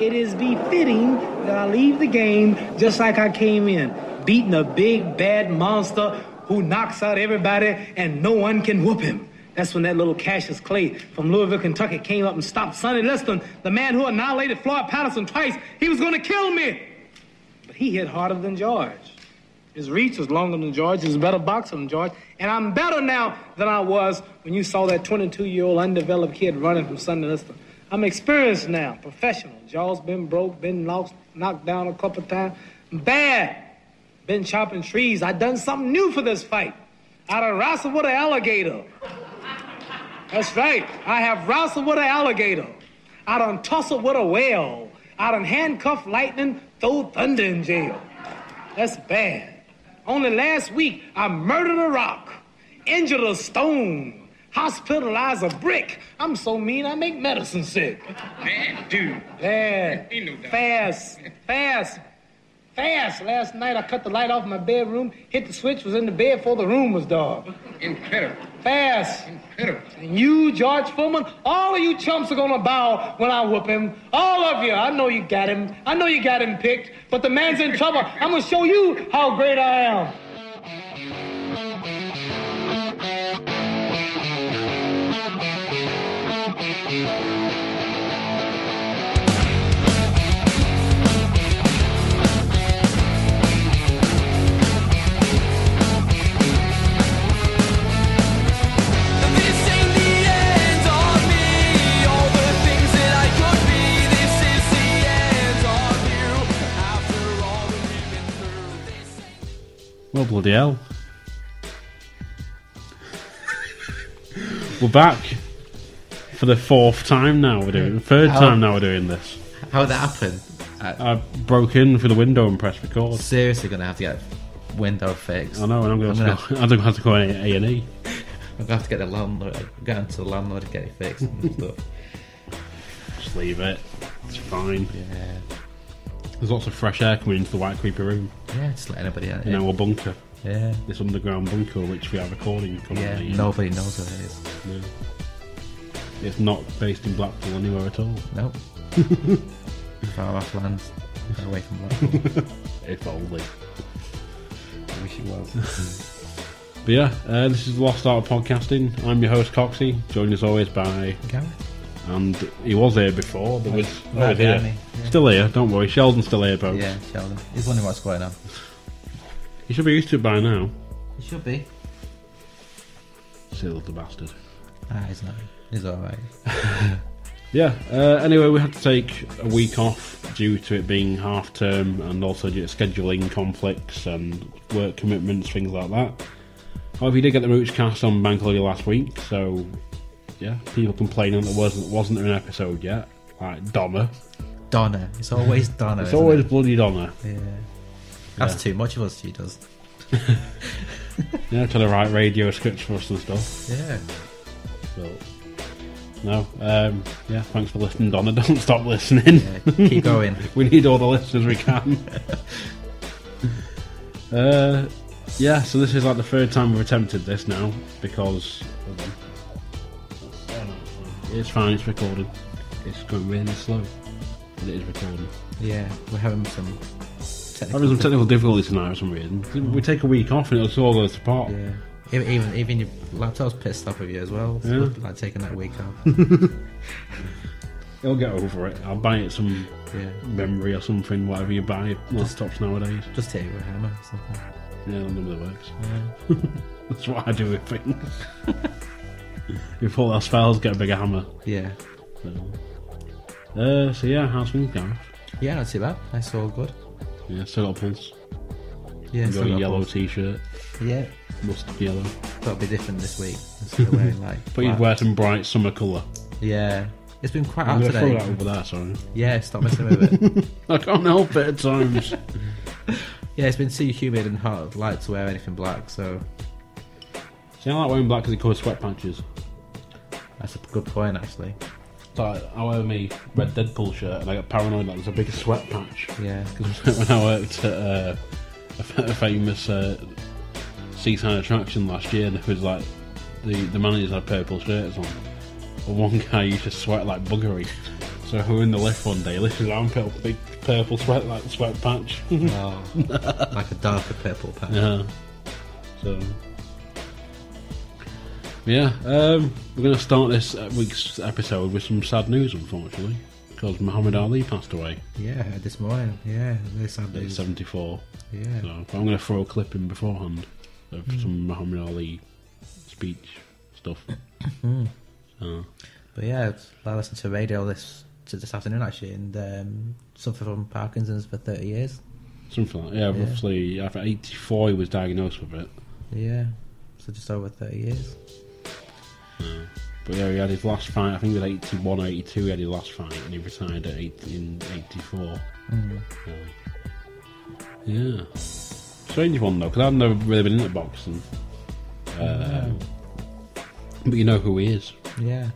it is befitting that I leave the game just like I came in, beating a big bad monster who knocks out everybody and no one can whoop him. That's when that little Cassius Clay from Louisville, Kentucky came up and stopped Sonny Liston, the man who annihilated Floyd Patterson twice. He was going to kill me. But he hit harder than George. His reach was longer than George. He's a better boxer than George. And I'm better now than I was when you saw that 22-year-old undeveloped kid running from Sonny Liston. I'm experienced now, professional. Jaw's been broke, been knocked down a couple times. Bad. Been chopping trees. I done something new for this fight. I done wrestled with an alligator. That's right. I have wrestled with an alligator. I done tussled with a whale. I done handcuffed lightning, throw thunder in jail. That's bad. Only last week, I murdered a rock, injured a stone, hospitalized a brick. I'm so mean, I make medicine sick. Man, dude. Yeah. Ain't no doubt. Fast. Last night, I cut the light off my bedroom, hit the switch, was in the bed before the room was dark. Incredible. Fast. Incredible. And you, George Foreman, all of you chumps are gonna bow when I whoop him. All of you. I know you got him. I know you got him picked, but the man's in trouble. I'm gonna show you how great I am. Well, bloody hell. We're back for the fourth time now we're doing time now we're doing this. How did that happen? I broke in through the window and pressed record. Seriously gonna have to get window fixed. I know, and I'm going to have to go A&E. I'm gonna have to get the landlord, get into the landlord to get it fixed and stuff. Just leave it. It's fine. Yeah. There's lots of fresh air coming into the White Creeper room. Yeah, just let anybody out. In our bunker. Yeah. This underground bunker which we are recording currently. Yeah, nobody knows what it is. No. It's not based in Blackpool anywhere at all. Nope. Far off land. Far away from Blackpool. If only. I wish it was. But yeah, this is the Lost Art of Podcasting. I'm your host Coxie, joined as always by Gary. And he was here before. There was here. Yeah. Still here, don't worry. Sheldon's still here, folks. Yeah, Sheldon. He's wondering what's going on. He should be used to it by now. He should be. Silly little bastard. He's not. He's alright. Yeah, anyway, we had to take a week off due to it being half term and also due to scheduling conflicts and work commitments, things like that. However, we did get the Mooch cast on Bank Holiday last week, so yeah, people complaining that wasn't there an episode yet. Like Donna. It's always Donna. It's always bloody Donna. Yeah. That's too much of us, she does. Yeah, trying to write radio scripts for us and stuff. Yeah. So, no, yeah, thanks for listening, Donna. Don't stop listening. Yeah, keep going. We need all the listeners we can. Yeah, so this is like the third time we've attempted this now because it's fine, it's recorded. It's going really slow, but it is recording. Yeah, we're having some technical difficulties tonight for some reason. We take a week off and it'll all go to pot. Yeah. Even your laptop's pissed off with you as well. So yeah. Like taking that week off. He'll get over it. I'll buy it some memory or something, whatever you buy laptops nowadays. Just hit it with a hammer or something. Yeah, that normally works. Yeah. That's what I do with things. If all else fails, get a bigger hammer. Yeah. So yeah, how's things going? Yeah, not too bad. That's all good. Yeah, still got a pulse. Yeah, you got a yellow t-shirt. Yeah. Mustard yellow. That'll be different this week. Instead of wearing like. But you'd wear some bright summer colour. Yeah. It's been quite I'm hot today. Throw that over there, sorry. Yeah, stop messing with it. I can't help it at times. Yeah, it's been too humid and hot. I'd like to wear anything black, so. See, I like wearing black because it covers sweat patches. That's a good point, actually. Like, I wear my red Deadpool shirt and I get paranoid that there's a big sweat patch. Yeah. Because when I worked at a famous seaside attraction last year, there was like the managers had purple shirts on. But one guy used to sweat like buggery. So we're in the lift one day. Lift his armpit up, big purple sweat patch. Oh, like a darker purple patch. Yeah. So. Yeah, we're going to start this week's episode with some sad news, unfortunately, because Muhammad Ali passed away. Yeah, this morning. Yeah, really sad news. 74. Yeah. So I'm going to throw a clip in beforehand of some Muhammad Ali speech stuff. So. But yeah, I listened to radio this afternoon actually, and suffered from Parkinson's for 30 years. Something like that. Yeah, roughly after 84 he was diagnosed with it. Yeah, so just over 30 years. But yeah, he had his last fight, I think it was 81 or 82 he had his last fight, and he retired in 84. Yeah. Strange one though, because I've never really been into boxing. But you know who he is. Yeah.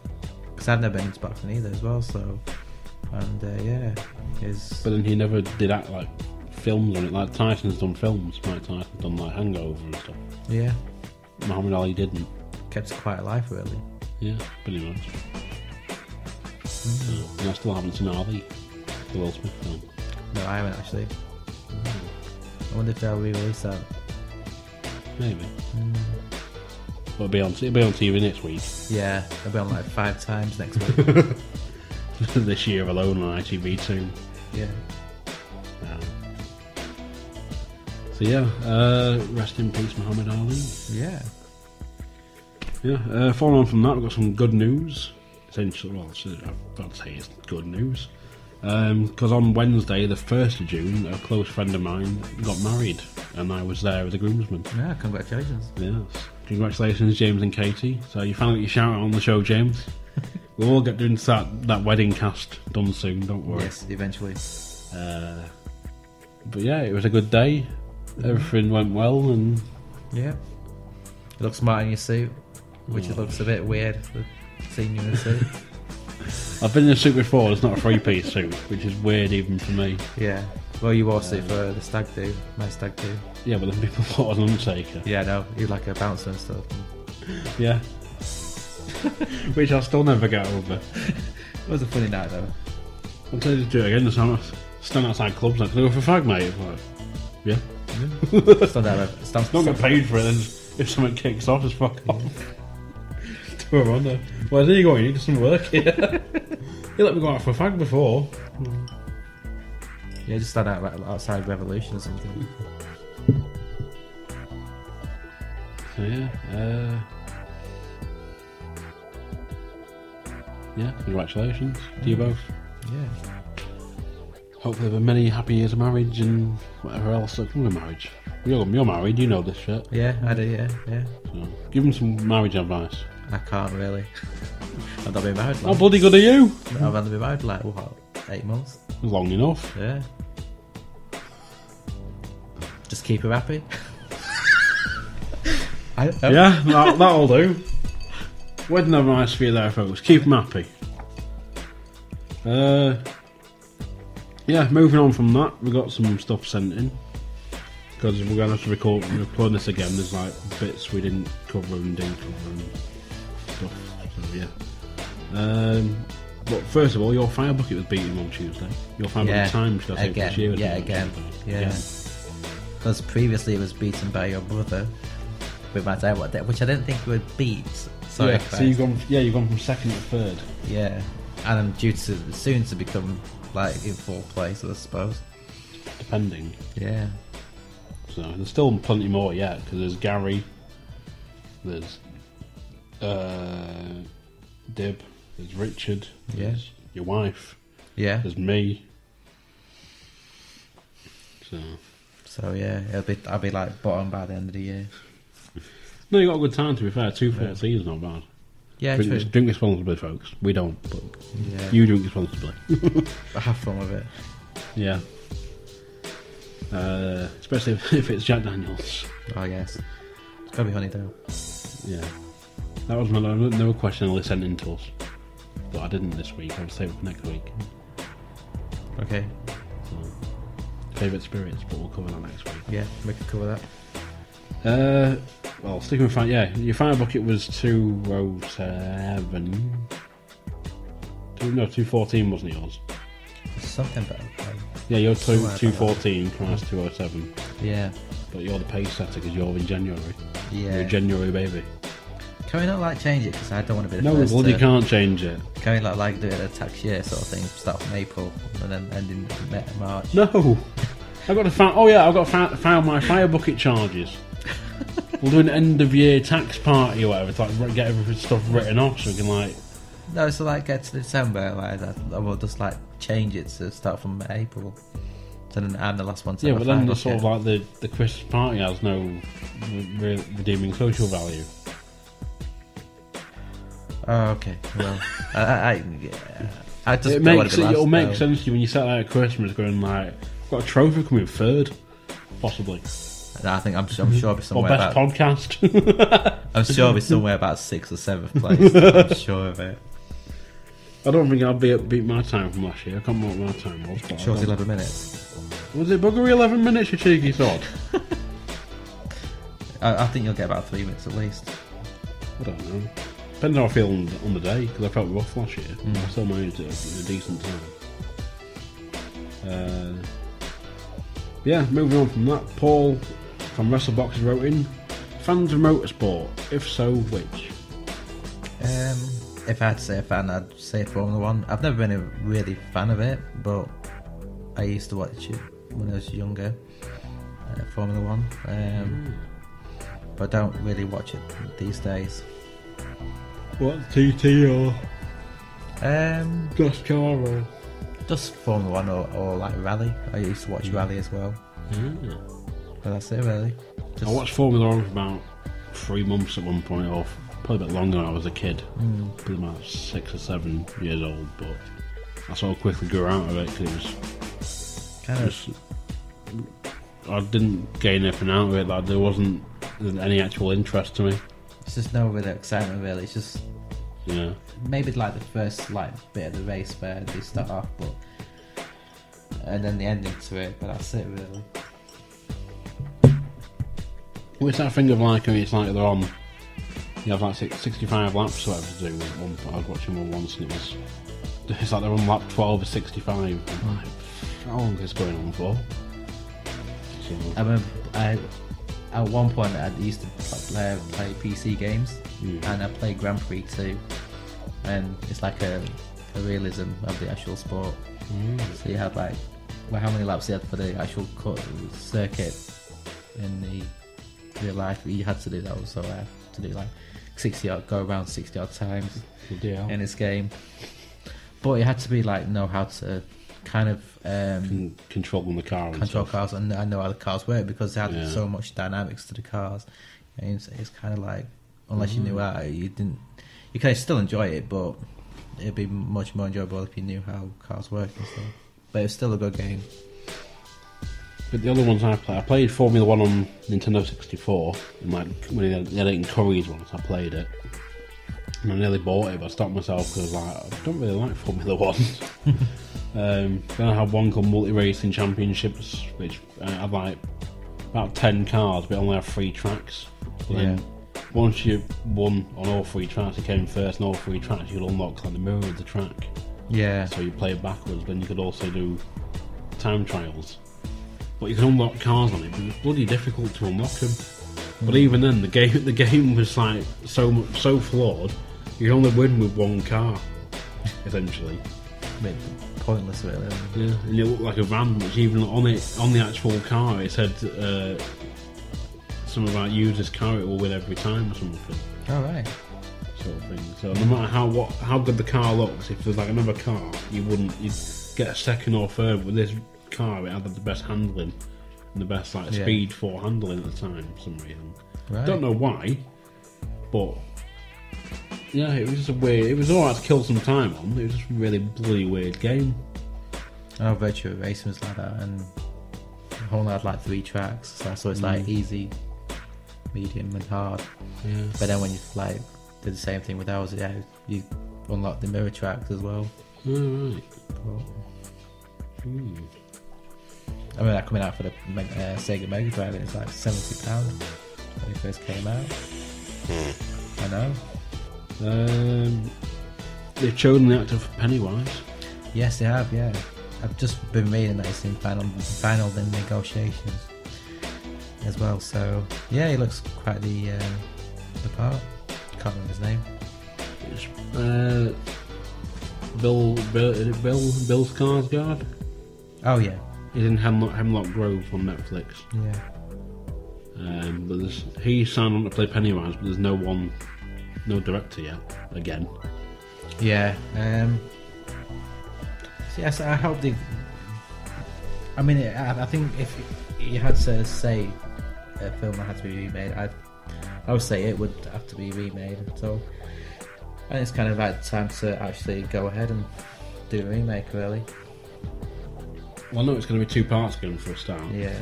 Because I've never been into boxing either as well, so... And yeah, But then he never did act like films on it, like Tyson's done films. Mike Tyson's done like Hangover and stuff. Yeah. Muhammad Ali didn't. Kept it quite alive, really. Yeah, pretty much. And I still haven't seen Ali, the Will Smith film. No, I haven't actually. I wonder if they'll re-release that. Maybe. It'll be on TV next week. Yeah, it'll be on like 5 times next week. This year alone on ITV2. Yeah. So yeah, rest in peace Muhammad Ali. Yeah. Yeah, following on from that, we've got some good news. Essentially, well, I'd say it's good news. Because on Wednesday, the 1st of June, a close friend of mine got married, and I was there as a groomsman. Yeah, congratulations. Yes. Congratulations, James and Katie. So you finally get your shout out on the show, James. We'll all get doing that wedding cast done soon, don't worry. Yes, eventually. But yeah, it was a good day. Everything went well, and... Yeah. You look smart in your suit, which looks a bit weird, seeing you in a suit. I've been in a suit before, it's not a 3-piece suit, which is weird even for me. Yeah. Well, you wore a suit for the stag do, my stag do. Yeah, but then people thought I was an Undertaker. Yeah, no, you're like a bouncer and stuff. Yeah. Which I'll still never get over. It was a funny night though. I'll tell you to do it again, stand outside clubs like, can I go for a fag, mate? I'm like, yeah. Don't get paid for it, and if something kicks off, just fuck off. Do a runner. Where are you going? You need some work here. You let me go out for a fag before. Yeah, just stand outside Revolution or something. So yeah, congratulations to you both. Yeah. Hopefully there are many happy years of marriage and whatever else that comes with marriage. You're married, you know this shit. Yeah, I do, yeah. So, give them some marriage advice. I can't really. I've not been married long. How bloody good are you? I've only been married like, what, 8 months? Long enough. Yeah. Just keep her happy. Yeah, that'll do. Wedding advice for you there, folks. Keep them happy. Yeah, moving on from that, we got some stuff sent in. Because we're going to have to record this again. There's like bits we didn't cover and didn't cover and stuff. So yeah. But first of all, your Firebucket was beaten on Tuesday. Your Firebucket time, should I say, again. this year. Again. Because previously it was beaten by your brother with my time, which I didn't think you would beat. Sorry, yeah, so you've gone from second to third. Yeah, and I'm due to soon to become like in 4th place, I suppose. Depending. Yeah. So there's still plenty more yet, because there's Gary, there's Dib, there's Richard, there's your wife, there's me. So yeah, I'll be like bottom by the end of the year. No, you got a good time, to be fair. 214 is not bad. Yeah, drink responsibly, folks. We don't, but you drink responsibly. I have fun with it. Yeah. Especially if it's Jack Daniels. Oh yes, it's gotta be Honeydew. Yeah. That was another question they sent in to us, but I didn't this week. I'll save it for next week. Okay. So, favourite spirits, but we'll cover that next week. Yeah, we can cover that. Well, sticking with your Firebucket was 207. No, 214 wasn't yours. Something better. Yeah, you're 214, Christ 207. Yeah. But you're the pace setter because you're in January. Yeah. You're a January baby. Can we not like change it? Because I don't want to be the No, first. bloody can't change it. Can we like do it a tax year sort of thing? Start from April and then end in March. No. I've got to file my Firebucket charges. We'll do an end of year tax party or whatever to like get everything stuff written off so we can like. No, so like get to December, like I will just like change it to start from April. So then I'm the last one to yeah, but then the sort of like the Christmas party has no redeeming social value. Oh, okay. Well, I just it'll make sense to you when you set out at Christmas going like, I've got a trophy coming third, possibly. I think I'm sure it'll be somewhere or best about podcast. I'm sure it'll be somewhere about 6th or 7th place. I'm sure of it. I don't think I'll beat my time from last year. I can't remember what my time was. But Sure, 11 minutes. Was it buggery 11 minutes, you cheeky sod? I think you'll get about 3 minutes at least. I don't know. Depends how I feel on the day, because I felt rough last year. I still managed it at a decent time. Yeah, moving on from that, Paul from Wrestle Box wrote in, fans of motorsport? If so, which? If I had to say a fan, I'd say Formula 1. I've never been a really fan of it, but I used to watch it when I was younger, Formula 1. But I don't really watch it these days. What, TT or just car or? Just Formula 1 or like rally. I used to watch rally as well. But that's it really. I watched Formula 1 for about 3 months at one point, or probably a bit longer when I was a kid. Probably about 6 or 7 years old, but I sort of quickly grew out of it because it was I didn't gain anything out of it. Like there wasn't any actual interest to me. It's just no real excitement really. It's just maybe like the first like bit of the race where they start off, but and then the ending to it. But that's it really. Well, it's that thing of like, I mean, it's like they're on. You have like 65 laps or whatever to do. I was watching one once, and it's like they're on lap 12 or 65. I'm like, how long is this going on for? So, I remember at one point I used to play PC games, and I played Grand Prix too, and it's like a realism of the actual sport. So you had like, how many laps you had for the actual circuit in the real life? You had to do that also. I had to do like 60 odd, go around 60 odd times in this game, but you had to be like know how to kind of control the car and control stuff. cars, and I know how the cars work because they had so much dynamics to the cars. And it's kind of like, unless you knew how, you can still enjoy it, but it'd be much more enjoyable if you knew how cars work and stuff. But it's still a good game. But the other ones I played Formula 1 on Nintendo 64, and like when they had it in Curry's once, I played it. And I nearly bought it, but I stopped myself because like, I don't really like Formula 1. Then I had one called Multi Racing Championships, which had like about 10 cars, but only had 3 tracks. Then once you won on all 3 tracks, you came first on all 3 tracks, you could unlock like the mirror of the track. Yeah. So you play it backwards, then you could also do time trials. But you could unlock cars on it, but it was bloody difficult to unlock them. But even then, the game was like so flawed. You only win with 1 car, essentially. A bit pointless, really. Yeah, and it looked like a van, which even on the actual car, it said something about use this car, it will win every time or something. Oh right. Sort of thing. So no matter how good the car looks, if there's like another car, you'd get a second or third. With this car, it had the best handling and the best like speed for handling at the time for some reason. Right. Don't know why, but yeah, it was just a weird. It was alright to kill some time on. It was just a really bloody weird game. I know Virtua Racing was like that, and only had like 3 tracks, so it's like easy, medium, and hard. Yeah. But then when you like did the same thing with ours, you unlocked the mirror tracks as well. Oh, right. I mean, that coming out for the Sega Mega Drive, it's like £70 when it first came out. I know. they've chosen the actor for Pennywise. Yes, they have. Yeah, I've just been reading that he's in final negotiations as well. So yeah, he looks quite the part. Can't remember his name. It's, Bill Skarsgård. Oh yeah, He's in Hemlock Grove on Netflix. yeah. But he signed on to play Pennywise, but there's no director yet. Again. Yeah. Yes, I hope they. I mean, I think if you had to say a film that had to be remade, I would say it would have to be remade. So, I think it's kind of like time to actually go ahead and do a remake, really. Well, I know it's going to be 2 parts again for a start. Yeah.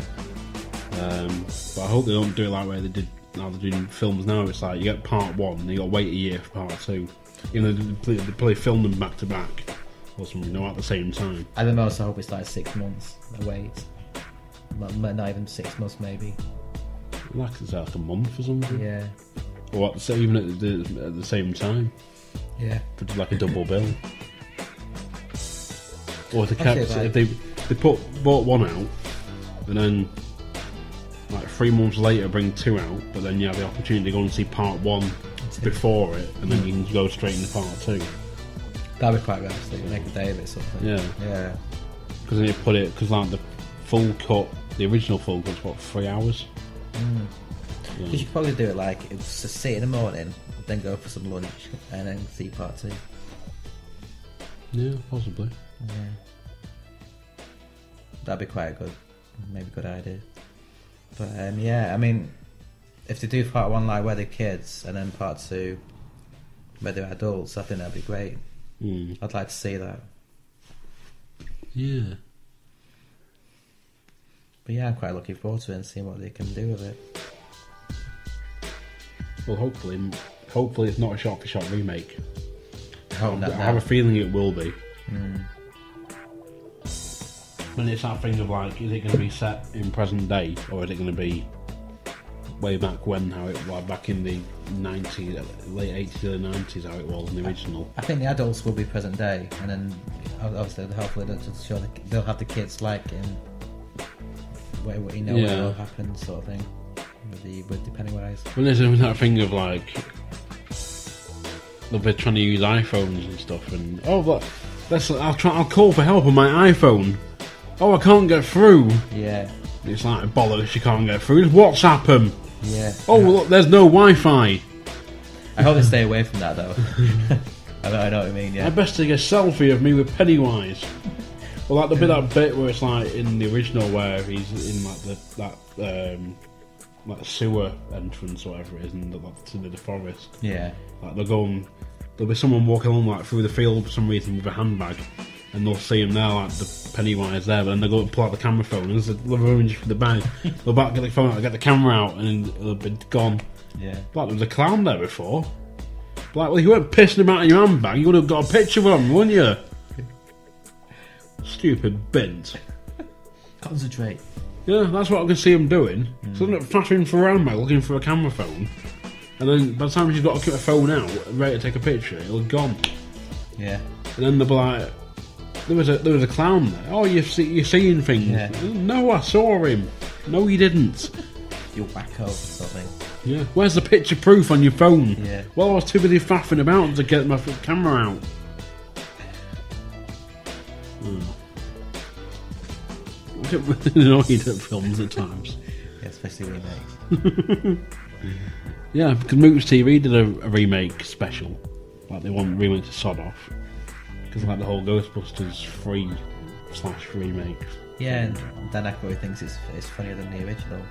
But I hope they don't do it like where they did. Now they're doing films now. It's like you get part 1, and you got to wait a year for part 2. You know, they probably film them back to back or something, at the same time. At the most, I hope it's like 6 months a wait. Not even 6 months, maybe. Like it's like a month or something. Yeah. Or even at the same time. Yeah. For like a double bill. Or if they bought 1 out, and then like 3 months later bring 2 out, but then you have the opportunity to go and see part 1 before it, and then you can go straight into part 2. That'd be quite realistic. Make a day of it, something. Yeah. Yeah. Because then you put it, because like the full cut, the original full cut's what, 3 hours? You should probably do it like it's just sit in the morning, then go for some lunch, and then see part 2. Yeah, possibly. Yeah. That'd be quite a good idea. But yeah, I mean, if they do part 1 like where they're kids, and then part 2 where they're adults, I think that'd be great. I'd like to see that. Yeah. But yeah, I'm quite looking forward to it and seeing what they can do with it. Well, hopefully it's not a shot-for-shot remake. I hope I have a feeling it will be. And it's that thing of like, is it going to be set in present day, or is it going to be way back when, how it was back in the 90s, late 80s, early 90s, how it was in the original? I think the adults will be present day, and then obviously hopefully they'll have the kids like in what what will happen, sort of thing, with the Pennywise. When there's that thing of like, they'll be trying to use iPhones and stuff, and I'll call for help on my iPhone. Oh, I can't get through. Yeah. It's like bollocks, you can't get through. Just WhatsApp them. Yeah. Oh, look, there's no Wi-Fi. I hope they stay away from that though. I know what I mean. Yeah. I best take a selfie of me with Pennywise. Well, like there'll be that bit where it's like in the original where he's in like that sewer entrance or whatever it is, and to the forest. Yeah. Like there'll be someone walking along like through the field for some reason with a handbag, and they'll see him there, like the Pennywise there, but then they'll go and pull out the camera phone, and there's a little orange for the bag. They'll back get the phone out, get the camera out, and it'll be gone. Yeah. Like there was a clown there before. Like, well, you weren't pissing him out of your handbag, you would have got a picture of him, wouldn't you? Stupid bint. Concentrate. Yeah, that's what I can see him doing. So they're flattering for a handbag, looking for a camera phone, and then by the time she's got a phone out, ready to take a picture, it'll have gone. Yeah. And then they'll be like, there was a clown there. Oh, you're seeing things. Yeah. No, I saw him. No, you didn't. You wacko or something. Yeah. Where's the picture proof on your phone? Yeah. Well, I was too busy faffing about to get my camera out. I get really annoyed at films at times. Yeah, especially remakes. Yeah, because Mooch TV did a remake special. Like, they want remake to sod off. Because like the whole Ghostbusters 3/remake. Yeah, and Dan Aykroyd thinks it's funnier than the original.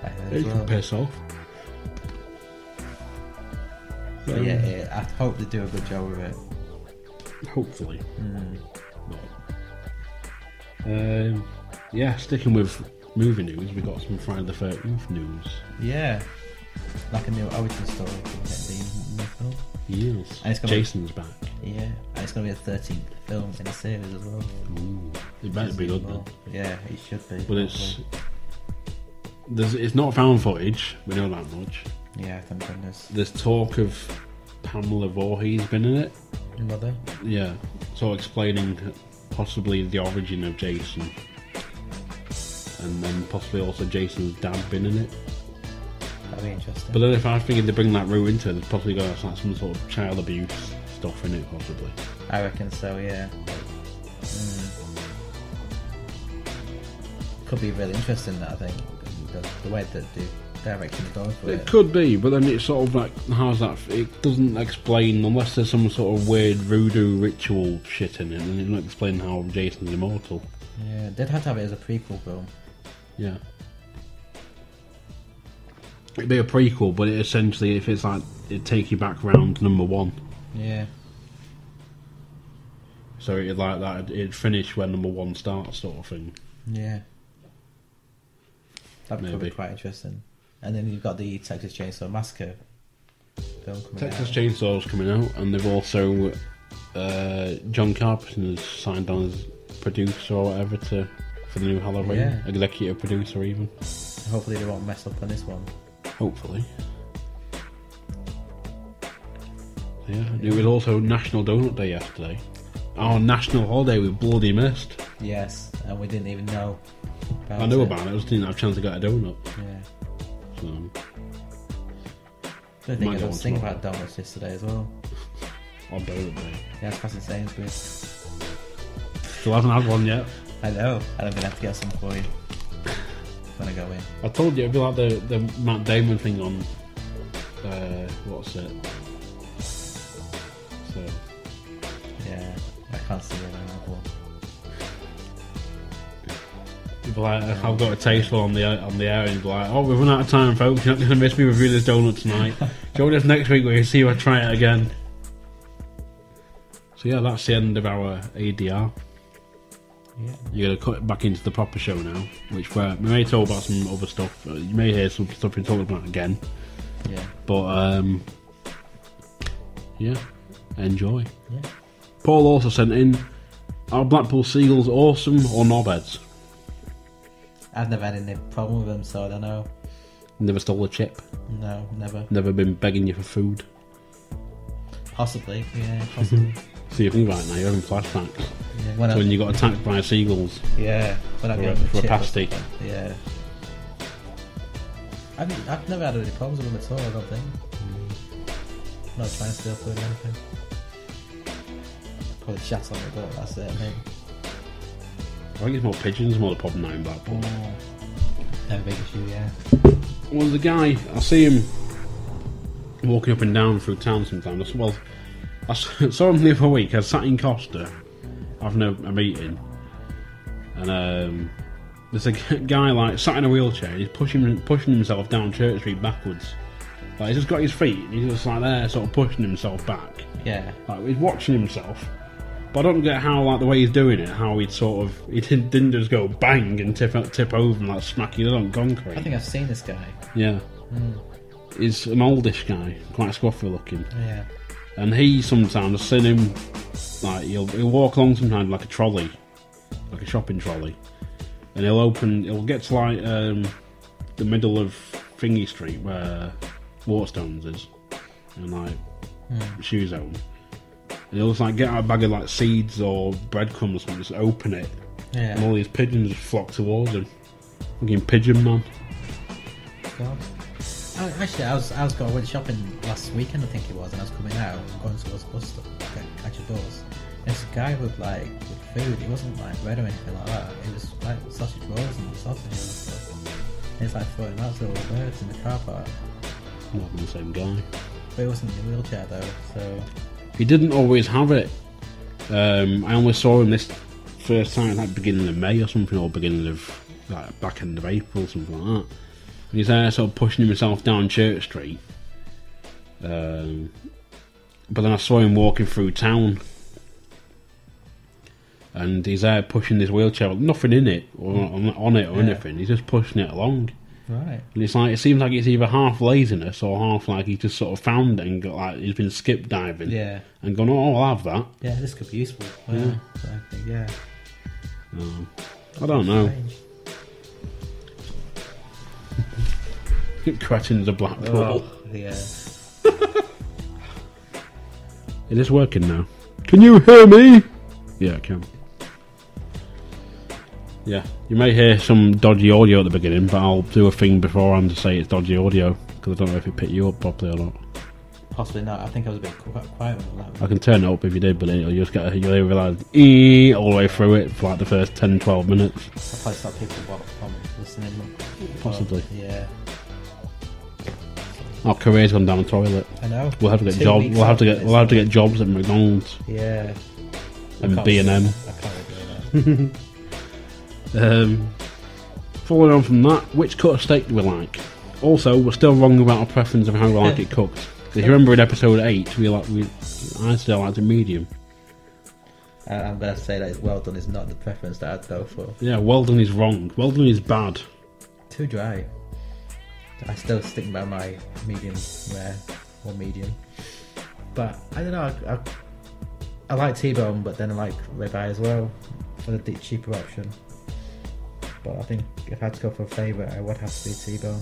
I heard You as can well. piss off. But yeah, I hope they do a good job with it. Hopefully. Yeah, sticking with movie news, we got some Friday the 13th news. Yeah, like a new origin story for the new film. Yes, And it's gonna Jason's back. Yeah, and it's going to be the 13th film in the series as well. Ooh, it better be good then. Yeah, it should be. But it's not found footage, we know that much. Yeah, thank goodness. There's talk of Pamela Voorhees been in it. mother. Yeah, so explaining possibly the origin of Jason, and then possibly also Jason's dad been in it. That'd be interesting. But then if I figured they bring that route into it, there's probably got like some sort of child abuse stuff in it, possibly. I reckon so, yeah. Could be really interesting, that I think, the way that the direction they're going for it. It could be, but then it's sort of like, how's that? It doesn't explain, unless there's some sort of weird voodoo ritual shit in it, and it doesn't explain how Jason's immortal. Yeah, they'd have to have it as a prequel film. Yeah. It'd be a prequel, but it essentially, if it's like, it'd take you back round to number 1. Yeah. So it'd like that, it'd finish where number 1 starts, sort of thing. Yeah. That'd Maybe. be quite interesting. And then you've got the Texas Chainsaw Massacre film coming Texas out. Chainsaw's coming out, and they've also John Carpenter's signed on as producer or whatever for the new Halloween. Yeah. Executive producer even. Hopefully they won't mess up on this one. Hopefully. Yeah, it was also National Donut Day yesterday. Our national holiday we bloody missed. Yes, and we didn't even know about I knew it. about it, I just didn't have a chance to get a donut. Yeah. So, I think Might I go was on thinking tomorrow. about donuts yesterday as well. on donut day. Yeah, it's passing Sainsbury's. Still haven't had one yet. I know, and I'm going to have to get some for you when I go in. I told you it'd be like the Matt Damon thing on what's it? So Yeah, I can't see it anymore. you'd be like, I've got a taste on the air, and you'd be like, oh, we've run out of time, folks. You're not going to miss me reviewing this donut tonight. Join us next week where you see if I try it again. So yeah, that's the end of our ADR. Yeah. You're going to cut it back into the proper show now, which we may talk about some other stuff. You may hear some stuff we're talking about again. Yeah. But, yeah, enjoy. Yeah. Paul also sent in, are Blackpool Seagulls awesome or knobheads? I've never had any problem with them, so I don't know. Never stole a chip? No, never. Never been begging you for food? Possibly, yeah, possibly. See, you think right now, you're having flashbacks. Yeah, So when you got attacked by seagulls. Yeah, when I For get a- them for a chip or pasty. something. Yeah. I've never had any problems with them at all, I don't think. Not trying to steal food or anything. Probably chat on it, but that's it, I think. I think it's more pigeons, more the problem now in Blackpool. No big issue, yeah. Well, there's a guy, I see him walking up and down through town sometimes. Well, I saw him the other week. I sat in Costa having a meeting, and there's a guy like sat in a wheelchair. He's pushing himself down Church Street backwards. Like he's just got his feet, and he's just like there, sort of pushing himself back. Yeah. Like he's watching himself. But I don't get how, like the way he's doing it, how he didn't just go bang and tip over and like smack you on concrete. I think I've seen this guy. Yeah. He's an oldish guy, quite scruffy looking. Yeah. And he sometimes, I've seen him, like he'll walk along sometimes like a trolley, like a shopping trolley, and he'll get to like the middle of Thingy Street where Waterstones is, and like Shoe Zone. And he'll just like get out a bag of like seeds or breadcrumbs or something, just open it, Yeah. and all these pigeons just flock towards him. Fucking pigeon man. God. Actually, I was going shopping last weekend, I think it was, and I was coming out, going towards the bus stop, catch a bus. There's a guy with food. It wasn't like bread or anything like that. It was like sausage rolls and sausages and stuff. And it's like throwing out to all the birds in the car park. Not the same guy. But he wasn't in a wheelchair though, so He didn't always have it. I only saw him this first time like beginning of May or something, or beginning of like back end of April, something like that. And he's there sort of pushing himself down Church Street. But then I saw him walking through town, and he's there pushing this wheelchair with nothing in it or on it or anything. He's just pushing it along. right. And it's like, it seems like it's either half laziness or half like he just sort of found it and got like he's been skip diving. Yeah. And gone, oh, I'll have that. Yeah, this could be useful. Yeah. So I think, yeah. I don't know. Cretins of Blackpool. Oh, yeah. It is working now. Can you hear me? Yeah, I can. Yeah, you may hear some dodgy audio at the beginning, but I'll do a thing beforehand to say it's dodgy audio, because I don't know if it picked you up properly or not. Possibly not. I think I was a bit quiet on that. I can turn it up if you did, but you'll just get you'll hear like all the way through it for like the first 10-12 minutes. I'll probably stop people from listening. Possibly. Yeah. Our career's gone down the toilet. I know. We'll have to get jobs. We'll have to get jobs at McDonald's. Yeah. And B&M. I can't do that. Following on from that, which cut of steak do we like? Also, we're still wrong about our preference of how we like it cooked. If you remember in episode 8, I still liked it medium. I'm going to say that well done is not the preference that I'd go for. Yeah, well done is wrong. Well done is bad. Too dry. I still stick by my medium rare or medium. But I don't know. I like T-bone, but then I like ribeye as well for the cheaper option. But I think if I had to go for a favourite, I would have to be T-bone.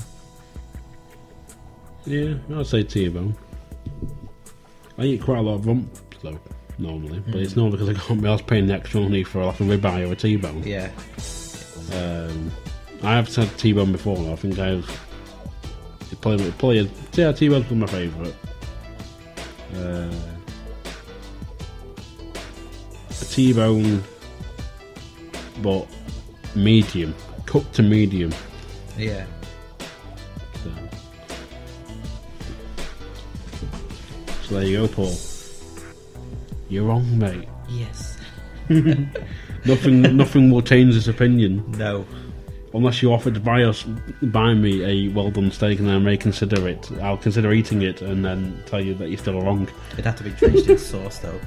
Yeah, I'd say T-bone. I eat quite a lot of rump though, normally, but it's not because I can't be paying the extra money for like a ribeye or a T-bone. Yeah. I have said T-bone before. I think I've probably T-bone's my favourite. A T-bone, but medium, cooked to medium. Yeah. So there you go, Paul. You're wrong, mate. Yes. Nothing will change this opinion. No. Unless you offer to buy me a well done steak, and I may consider it. I'll consider eating it, and then tell you that you're still wrong. It'd have to be drenched in sauce, though,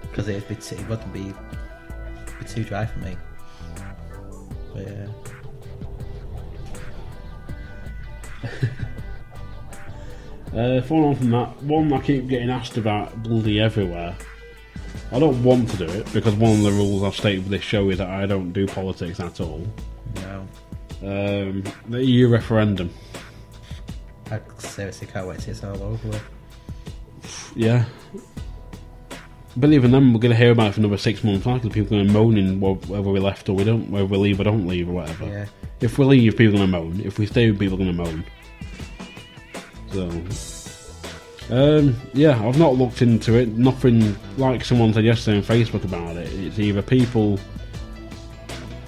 because it wouldn't be too dry for me. But yeah. Following on from that, one I keep getting asked about bloody everywhere. I don't want to do it because one of the rules I've stated for this show is that I don't do politics at all. No. The EU referendum. I seriously can't wait to see it's all over with. Yeah. But even then, we're going to hear about it for another 6 months because people are going to moan whether we left or we don't, whether we leave or don't leave or whatever. Yeah. If we leave, people are going to moan. If we stay, people are going to moan. So, yeah, I've not looked into it. Nothing like someone said yesterday on Facebook about it. It's either people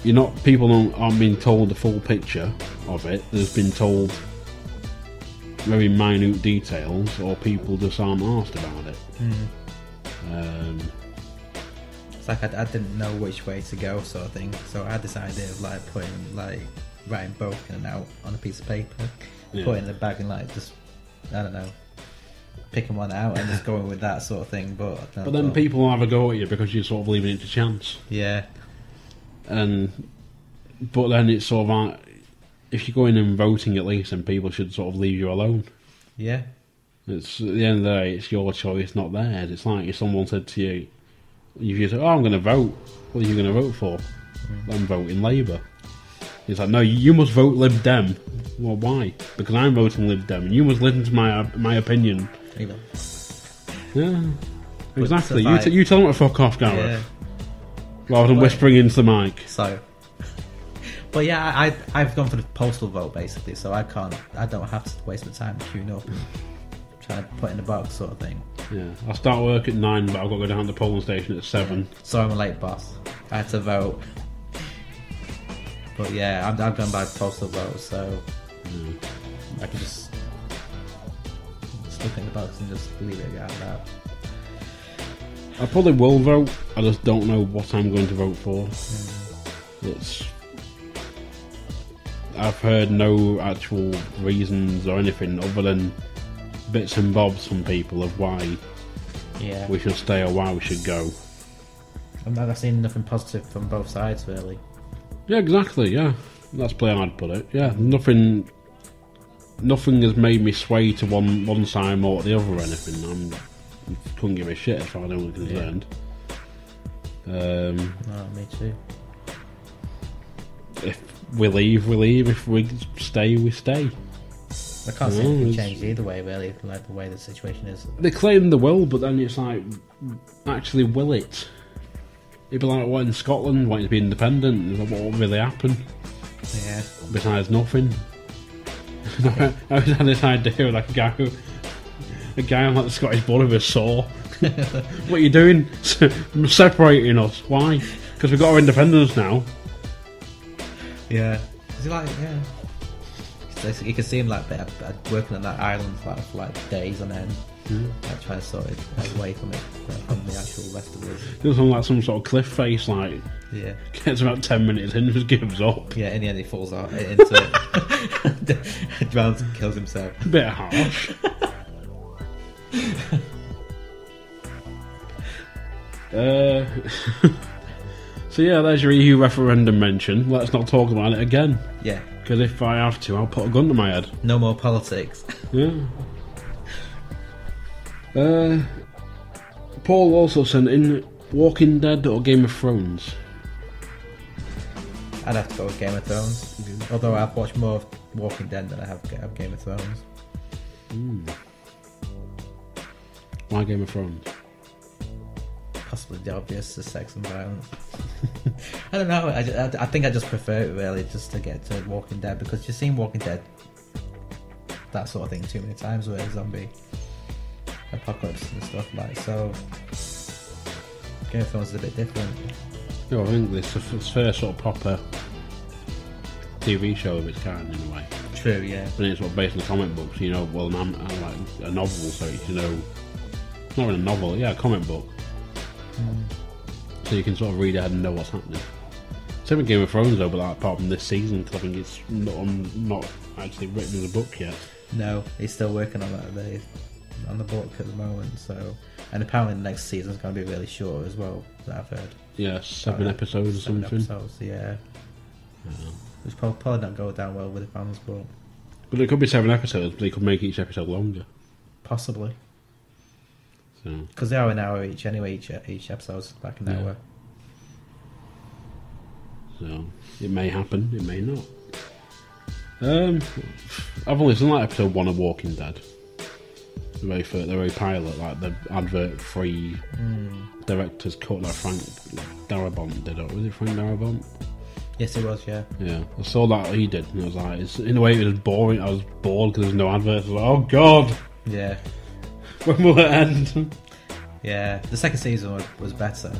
aren't being told the full picture of it. There's been told very minute details, or people just aren't asked about it. It's like I didn't know which way to go, sort of thing. So I had this idea of writing both in and out on a piece of paper, put it in the bag, and just, I don't know, picking one out and just going with that sort of thing. But then people will have a go at you because you're sort of leaving it to chance. Yeah. But then it's sort of like, if you're going and voting at least, then people should sort of leave you alone. Yeah. It's at the end of the day, it's your choice, not theirs. It's like if someone said to you, if you say, "Oh, I'm going to vote," what are you going to vote for? I'm voting Labour. It's like, no, you must vote Lib Dem. Well, why? Because I'm voting Lib Dem, and you must listen to my opinion. Either. Yeah, exactly. You tell them to fuck off, Gareth. Yeah. Rather than whispering into the mic. So, but yeah, I've gone for the postal vote basically, so I don't have to waste my time queuing up and trying to put in the box sort of thing. Yeah, I start work at 9, but I've got to go down to the polling station at 7. So I'm a late boss. I had to vote. But yeah, I've gone by postal vote, so I can just slip in the box and just leave it out loud. I probably will vote. I just don't know what I'm going to vote for. I've heard no actual reasons or anything other than bits and bobs from people of why we should stay or why we should go. I've seen nothing positive from both sides, really. Yeah, exactly, yeah. That's the way I'd put it. Yeah, nothing has made me sway to one side more or the other or anything. Couldn't give a shit as far as I was concerned. No, me too. If we leave, we leave. If we stay, we stay. I can't see anything change either way, really, like the way the situation is. They claim they will, but then it's like, actually, will it? It'd be like, what, in Scotland, wanting to be independent? What will really happen? Yeah. Besides nothing. I always had this idea of like a guy on like the Scottish border with a saw. What are you doing? Separating us. Why? Because we've got our independence now. Yeah. Is he like, yeah. You can see him like working on that island for like days on end, like trying to sort it away from it, from the actual rest of us. There's like some sort of cliff face, like gets about 10 minutes in and just gives up. Yeah, in the end he falls out into it, drowns and kills himself. A bit harsh. So yeah, there's your EU referendum mention. Let's not talk about it again. Yeah. Because if I have to, I'll put a gun to my head. No more politics. Yeah. Paul also sent in Walking Dead or Game of Thrones. I'd have to go with Game of Thrones. Although I've watched more of Walking Dead than I have Game of Thrones. Why Game of Thrones? Possibly the obvious, the sex and violence. I don't know. I think I just prefer it really just to get to Walking Dead, because you've seen Walking Dead, that sort of thing, too many times with zombie apocalypse and stuff like. So Game of Thrones is a bit different. No, I think this is the first sort of proper TV show of its kind in a way. True, yeah. And it's sort of based on the comic books, you know. Well, I'm like a novel, so it's, you know, not really a novel, yeah, a comic book. So you can sort of read ahead and know what's happening. Same with Game of Thrones though, but like, apart from this season, because I think it's not actually written as a book yet. No, he's still working on that on the book at the moment. So, and apparently the next season's going to be really short as well, that I've heard. Yeah, 7 episodes or something. 7 episodes, yeah. Which probably not go down well with the fans, but it could be 7 episodes, but they could make each episode longer. Possibly. Because they are an hour each anyway, each episode's like an hour. So, it may happen, it may not. I've only seen like episode 1 of Walking Dead. The very pilot, like the advert-free director's cut that Frank Darabont did. Was it Frank Darabont? Yes, it was, yeah. Yeah, I saw that he did, and I was like, in a way it was boring. I was bored because there's no adverts. I was like, oh god! Yeah. When will it end? Yeah, the second season was better.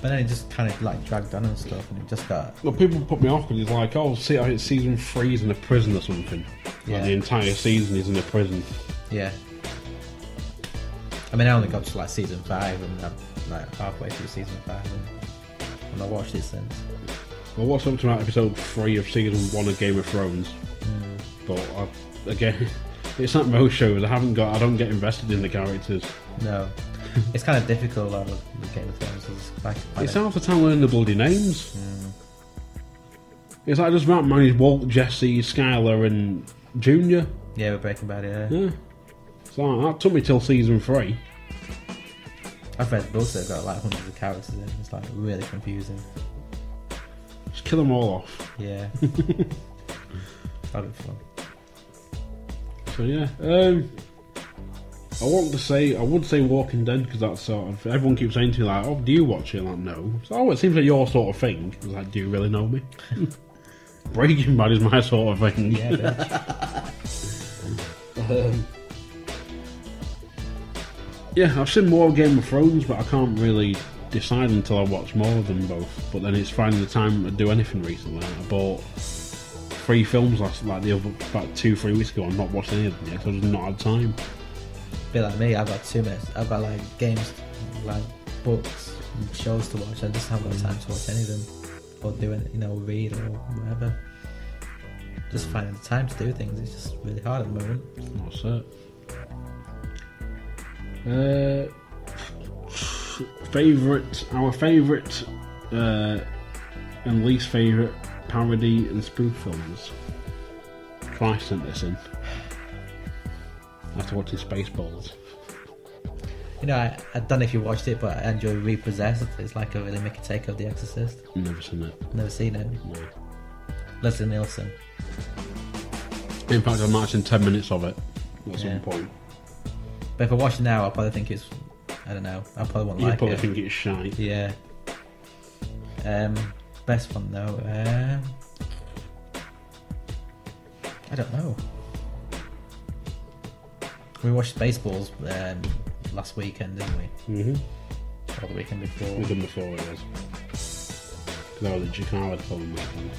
But then it just kind of like dragged on and stuff, and it just got... Well, people put me off because it's like, oh, see, it's season 3 is in a prison or something. Yeah. Like the entire season is in a prison. Yeah. I mean, I only got to like season 5, and I'm like halfway through season 5, and I watched it since. Well, what's up to episode 3 of season 1 of Game of Thrones? But again, it's like most shows. I don't get invested in the characters. No, it's kind of difficult with Game of Thrones. It's half the time learning the bloody names. It's like just about manage Walt, Jesse, Skylar, and Junior. Yeah, with Breaking Bad. Yeah. So that took me till season 3. I've read books that have got like hundreds of characters in. It's like really confusing. Just kill them all off. Yeah. That'd be fun. So yeah, I would say Walking Dead, because that's sort of, everyone keeps saying to me like, oh, do you watch it? I'm like, no. So, oh, it seems like your sort of thing. I was like, do you really know me? Breaking Bad is my sort of thing. Yeah, yeah, I've seen more Game of Thrones, but I can't really decide until I watch more of them both. But then it's finding the time to do anything recently. I bought 3 films about 2-3 weeks ago. I'm not watching any of them yet, so I've just not had time. Be like me, I've got too much. I've got like games, like books, and shows to watch. I just haven't got time to watch any of them, or do it, read or whatever. Just finding the time to do things. It's just really hard at the moment. What's that? Our favourite and least favourite parody and spoof films. Christ sent this in. After watching Spaceballs. I don't know if you watched it, but I enjoy Repossessed. It's like a really make a take of The Exorcist. Never seen it. Never seen it? No. Leslie Nielsen. In fact, I might have seen 10 minutes of it at some point. But if I watch it now, I'll probably think it's... I don't know. I probably won't like it. You probably think it's shite. Yeah. Best one though. I don't know. We watched Spaceballs last weekend, didn't we? Mm-hmm. Or the weekend before. The weekend before it was. Because I was at Chicago film weekend.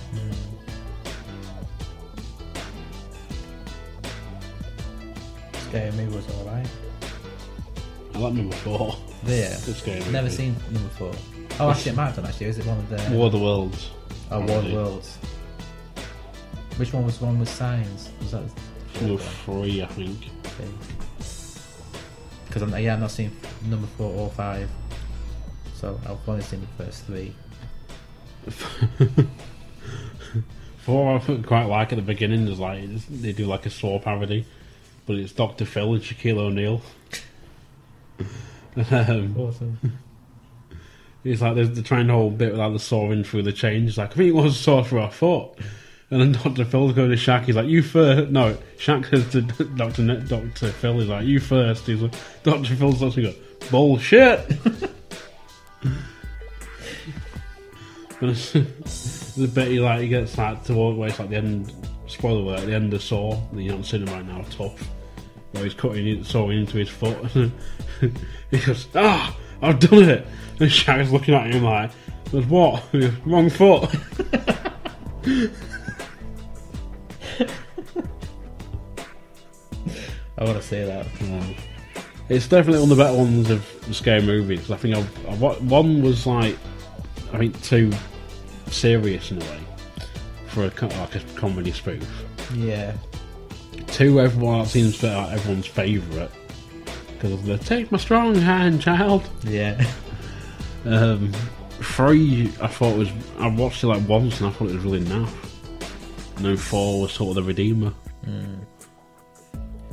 Scary Movie was alright. I like number 4. Yeah. Never seen number 4. Oh, actually, it might have done, actually. Is it one of the... War of the Worlds. Oh, War of the Worlds. Which one was the one with signs? Was that number 3, I think. Because I've not seen number 4 or 5. So I've only seen the first 3. 4 I quite like at the beginning. There's like they do like a Saw parody, but it's Dr. Phil and Shaquille O'Neal. Awesome. It's like they're trying the whole bit without the sawing through the chain. It's like, I think it was a saw for our foot. And then Dr. Phil's going to Shaq. He's like, you first. No, Shaq says to Dr. Phil, he's like, you first. He's like, Dr. Phil's also go, bullshit. There's a bit he gets like towards where it's like the end. Spoiler alert, at the end of Saw, that you're not seeing him right now, Tough, where he's sawing into his foot. He goes, I've done it. And Shaq's looking at him like, "There's what? Wrong foot." I want to say that. It's definitely one of the better ones of the scary movies. I think one was like, I think too serious in a way for a comedy spoof. Yeah. 2, everyone seems to be like everyone's favourite because of the "take my strong hand, child." Yeah. 3, I watched it like once and I thought it was really naff. And then 4 was sort of the redeemer.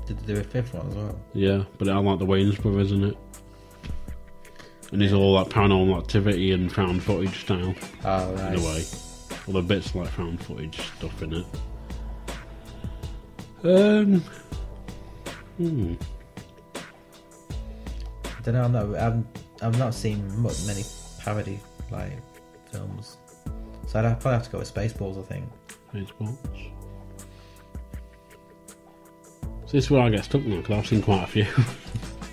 Did they do a 5th one as well? Yeah, but I like the Wayans brothers in it. And it's all like paranormal activity and found footage style. Oh, right. In a way. All the bits like found footage stuff in it. I don't know. I've not seen many parody like films, so I'd probably have to go with Spaceballs. I think. Spaceballs. So this is where I get stuck now because I've seen quite a few.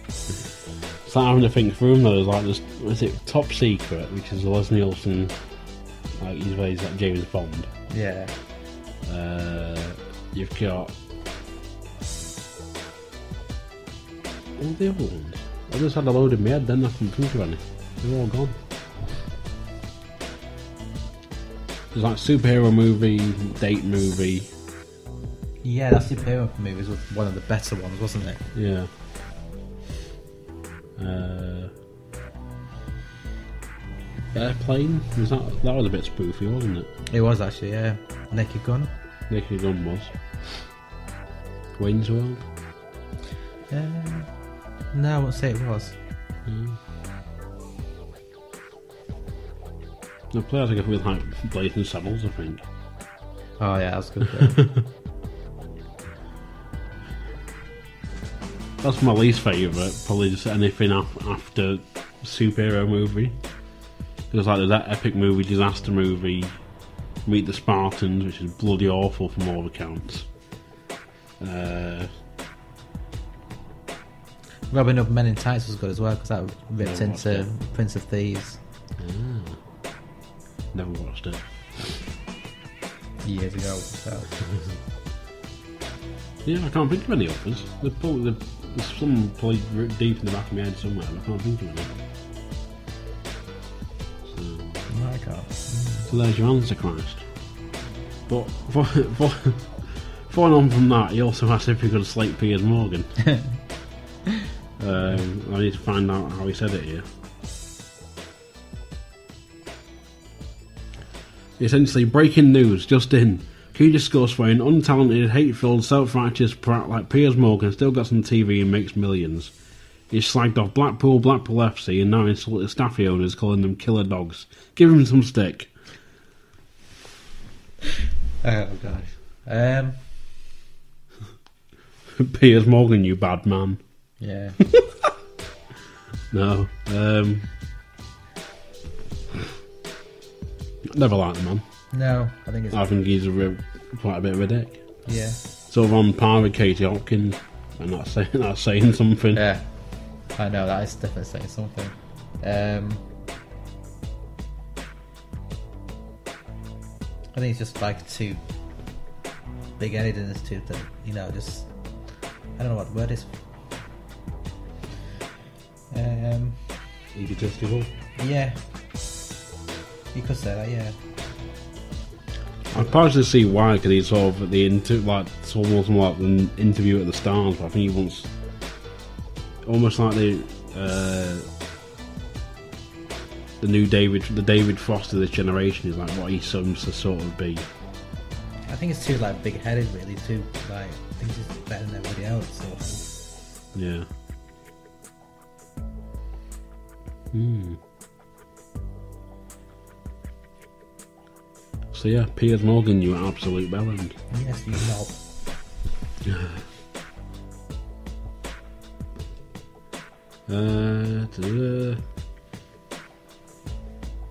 It's like having to think through them though. Like is it Top Secret, which is Les Nielsen, like he's like James Bond. Yeah. You've got all the other ones. I just had a load in my head, then I couldn't think of any. They're all gone. There's like superhero movie, date movie. Yeah, that superhero movie was one of the better ones, wasn't it? Yeah. Airplane? That was a bit spoofy, wasn't it? It was actually, yeah. Naked Gun. Naked Gun was. Wayne's World? No, I won't say it was. The players I go with like Blazing Saddles, I think. Oh yeah, that's good. That's my least favourite. Probably just anything after superhero movie. There's like that epic movie, disaster movie, Meet the Spartans, which is bloody awful from all accounts. Robin Hood Men in Tights was good as well because that ripped into Prince of Thieves. Never watched it. Years ago. So. Yeah, I can't think of any others. There's some probably deep in the back of my head somewhere, but I can't think of any. No, I can't. So there's your answer, Christ. But following on from that, he also asked if he could slate Piers Morgan. I need to find out how he said it here. Essentially, breaking news, just in. Can you discuss why an untalented, hate-filled, self-righteous prat like Piers Morgan still gets on TV and makes millions? He's slagged off Blackpool FC and now insulted staffy owners, calling them killer dogs. Give him some stick. Oh gosh. Piers Morgan, you bad man. Yeah. No. Never liked the man. No, I think he's quite a bit of a dick. Yeah. Sort of on par with Katie Hopkins, and that's saying something. Yeah. I know, that is definitely saying something. I think it's just like too big-headed in this too, that, you know, just, I don't know what the word is. Egotistical. Yeah. You could say that, yeah. I can partially see why, because he's sort of at the it's almost like an interview at the Stars, but I think he wants almost like the new David Frost of this generation is like what he seems to sort of be. I think it's too like big-headed, really. Too like, I think he's better than everybody else. Sort of. Yeah. So yeah, Piers Morgan, you absolute bellend. Yes, you knob.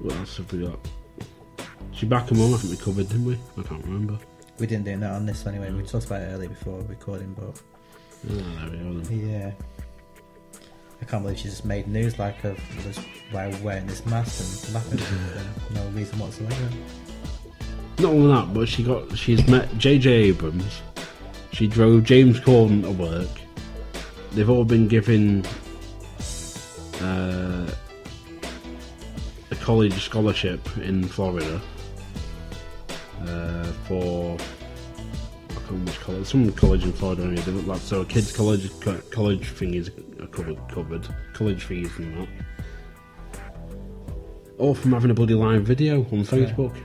What else have we got? She back and mum, I think we covered, didn't we? I can't remember. We didn't do that on this anyway. We talked about it earlier before recording, but there we go then. Yeah. I can't believe she just made news like of just by wearing this mask and laughing for no reason whatsoever. Not only that, but she's met J.J. Abrams. She drove James Corden to work. They've all been given a college scholarship in Florida for I can't remember which college. Some college in Florida. Anyway. So a kids' college thing is covered. College fees and that. All from having a bloody live video on Facebook. Yeah.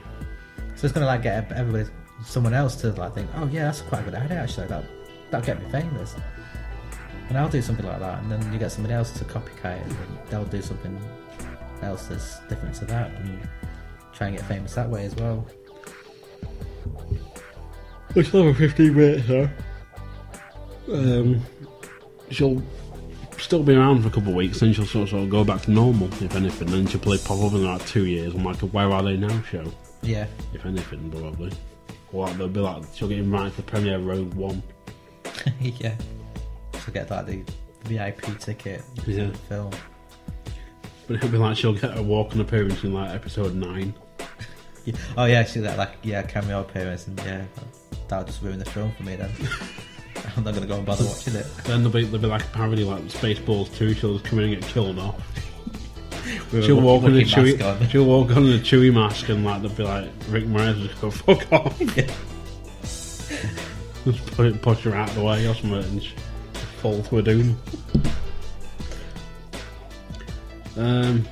So it's gonna like get someone else to like think, oh yeah, that's quite a good idea actually. That'll get me famous. And I'll do something like that, and then you get somebody else to copycat it, and they'll do something else that's different to that, and try and get famous that way as well. We still have 15 minutes though. She'll still be around for a couple of weeks, then she'll sort of go back to normal, if anything. Then she'll probably pop up in like 2 years on like a Where Are They Now show. Yeah. If anything, probably. Or like, they'll be like, she'll get invited to the premiere of Rogue One. Yeah. She'll get like the VIP ticket to the film. But it'll be like she'll get a walk-on appearance in like episode 9. Yeah. Oh yeah, she'll get like cameo appearance, and that'll just ruin the film for me then. I'm not gonna go and bother watching it. Then there'll be like a parody like Spaceballs 2. She'll just come in and get killed off. She'll walk on a Chewie mask, and like they'll be like Rick Moranis just go fuck off. Yeah. Just push her out of the way or something, and just fall to her doom.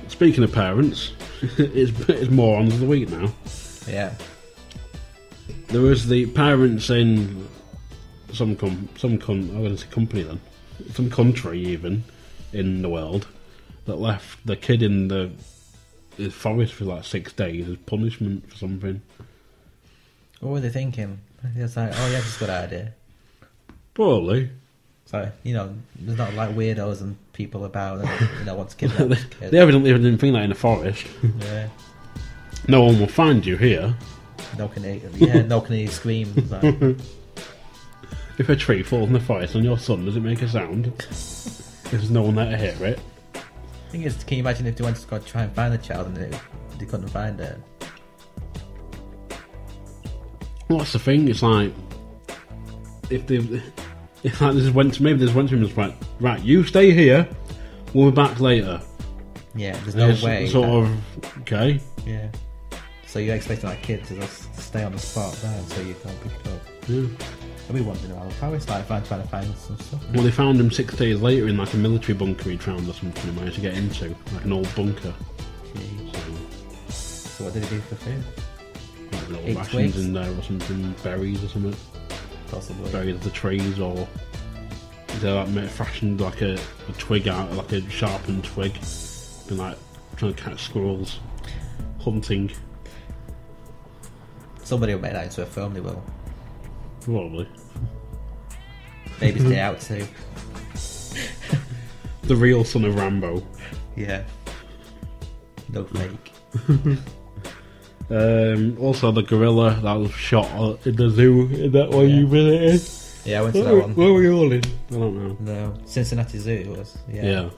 Speaking of parents, it's morons of the week now. Yeah. There was the parents in some country even in the world that left the kid in the forest for like 6 days as punishment for something. What were they thinking? It's like, oh yeah, that's a good idea. Probably. So, there's not like weirdos and people about that want to kidnap kids. They evidently didn't think that in the forest. Yeah. No one will find you here. No can scream. Like. If a tree falls in the forest on your son, does it make a sound? If there's no one there to hear it. Thing is, can you imagine if they went to go try and find the child and they couldn't find it? Well, that's the thing. It's like maybe this went to him and was like, right, you stay here. We'll be back later. Yeah, there's no way. Okay. Yeah. So you're expecting that kid to just stay on the spot there until you can't pick it up. Yeah. And we wanted to know how it's like trying to find some stuff. Well, they found him 6 days later in like a military bunker he'd found or something and managed to get into, like an old bunker. So what did he do for food? Like old rations in there or something, berries or something. Possibly. Berries of the trees, or they like fashioned like a twig out, like a sharpened twig, been like trying to catch squirrels, hunting. Somebody will make that into a film, they will. Probably. Baby's Day Out too. The real son of Rambo. Yeah. No fake. Also, the gorilla that was shot in the zoo. Is that where you visited? Yeah, I went to that one. Where were you all in? I don't know. No, Cincinnati Zoo it was. Yeah.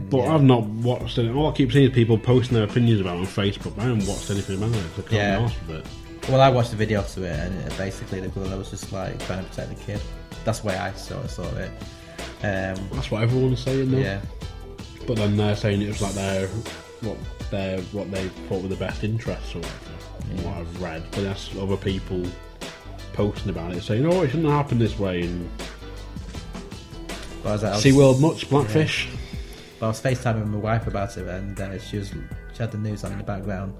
But I've not watched it. All I keep seeing is people posting their opinions about it on Facebook. I haven't watched anything about it. So I can't be arsed with it. Well, I watched the video to it, and basically the gorilla was just like trying to protect the kid. That's the way I sort of saw it. That's what everyone's saying, though. Yeah. But then they're saying it was like what they thought were the best interests or whatever. From what I've read, but that's other people posting about it, saying, "Oh, it shouldn't happen this way." And SeaWorld much blackfish. Yeah. Well, I was FaceTiming with my wife about it, and she had the news on in the background,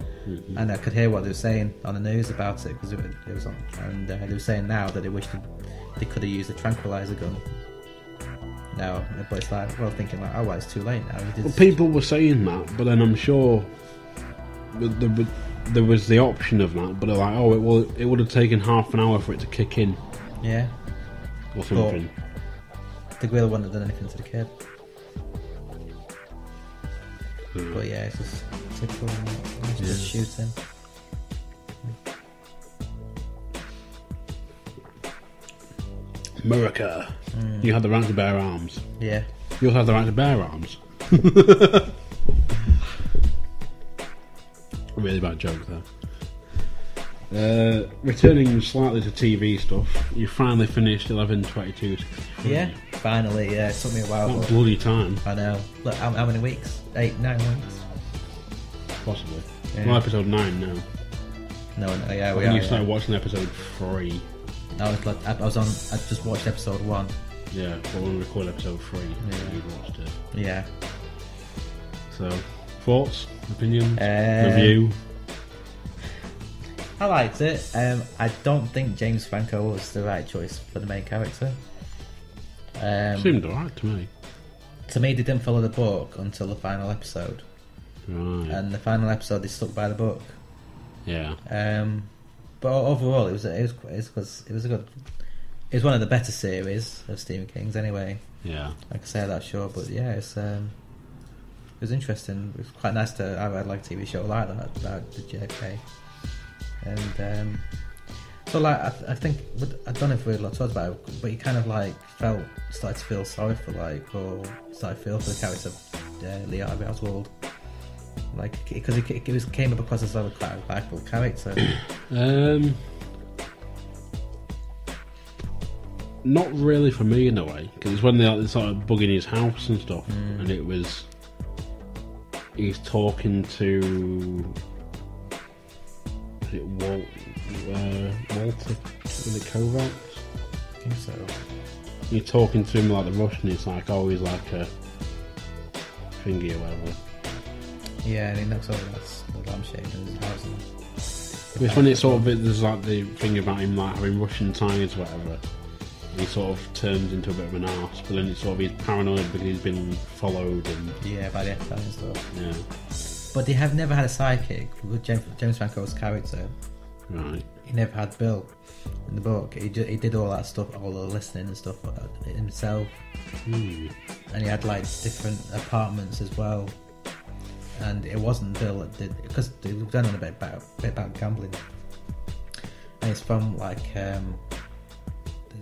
and I could hear what they were saying on the news about it because it was on, and they were saying now that they wished they could have used a tranquilizer gun. Now, but it's like, well, thinking like, oh, well, it's too late now. Well, people were saying that, but then I'm sure there was the option of that, but they're like, oh, it would have taken half an hour for it to kick in. Yeah. Or something. But the gorilla wouldn't have done anything to the kid. But yeah, it's just typical shooting. America. You had the right to bear arms. Yeah. You also have the right to bear arms. Really bad joke there. Returning slightly to TV stuff, you finally finished 11/22. Yeah, finally. Yeah, it took me a while. What bloody time. I know. Look, how many weeks? 8, 9 weeks? Possibly. Yeah. Well, episode 9 now. No, yeah, we when are. You started watching episode 3. I just watched episode 1. Yeah, but when we record episode 3, you watched it. Yeah. So, thoughts, opinions, review? I liked it. I don't think James Franco was the right choice for the main character. Seemed alright to me. To me, they didn't follow the book until the final episode. Right. And the final episode, they stuck by the book. Yeah. But overall, it was one of the better series of Stephen King's anyway. Yeah. I can say that, sure, but yeah, it was interesting. It was quite nice to have like a TV show like that, the JFK. And so like I think I don't know if we talked about it, but you kind of like started to feel sorry for or started to feel for the character of Lee Harvey Oswald, like because it came up across as a quite a likable character. Not really for me in a way, because it's when they started bugging his house and stuff, and he's talking to. Is it Walter? Is it Kovacs? I think so. You're talking to him like the Russian. It's like, oh, he's like a thingy or whatever. Yeah, and he knocks over that lampshade in his house. It's when it's sort of there's like the thing about him like having Russian ties or whatever. He sort of turns into a bit of an arse, but then it's sort of he's paranoid because he's been followed and by the FBI and stuff. Yeah. But they have never had a sidekick with James Franco's character. Right. He never had Bill in the book. He did all that stuff, all the listening and stuff himself. And he had like different apartments as well. And it wasn't Bill that did, because they were done on a bit about gambling. And it's from like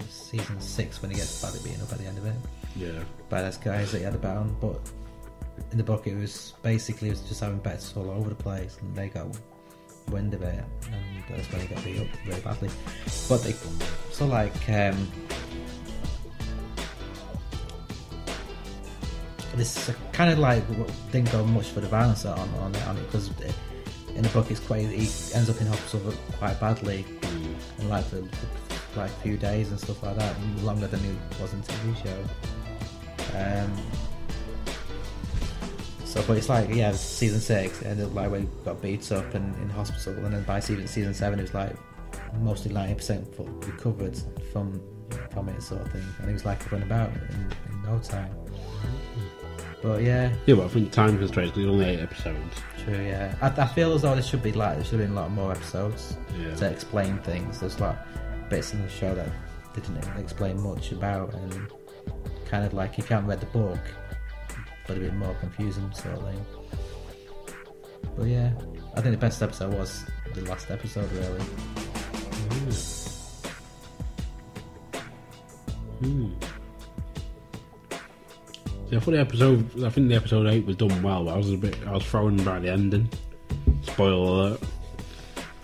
season 6 when he gets badly beaten up at the end of it. Yeah. By those guys that he had about, but in the book it was just having bets all over the place, and they got wind of it, and that's when he got beat up very badly. But this kind of like didn't go much for the violence on it, because in the book he ends up in hospital quite badly, and like for like a few days and stuff like that, longer than he was in the TV show. But it's like, yeah, season 6 it ended up like where he got beat up and in hospital, and then by season 7 it was like mostly 90% recovered from it, sort of thing, and he was like running about in no time. But yeah, but I think time constraints, there's only 8 episodes. True, yeah. I feel as though there should have been a lot more episodes to explain things. There's like bits in the show that they didn't explain much about, and kind of like if you haven't read the book, but a bit more confusing sort of thing. But yeah, I think the best episode was the last episode, really. Yeah, for the episode, I think the episode 8 was done well, but I was thrown by the ending. Spoiler alert.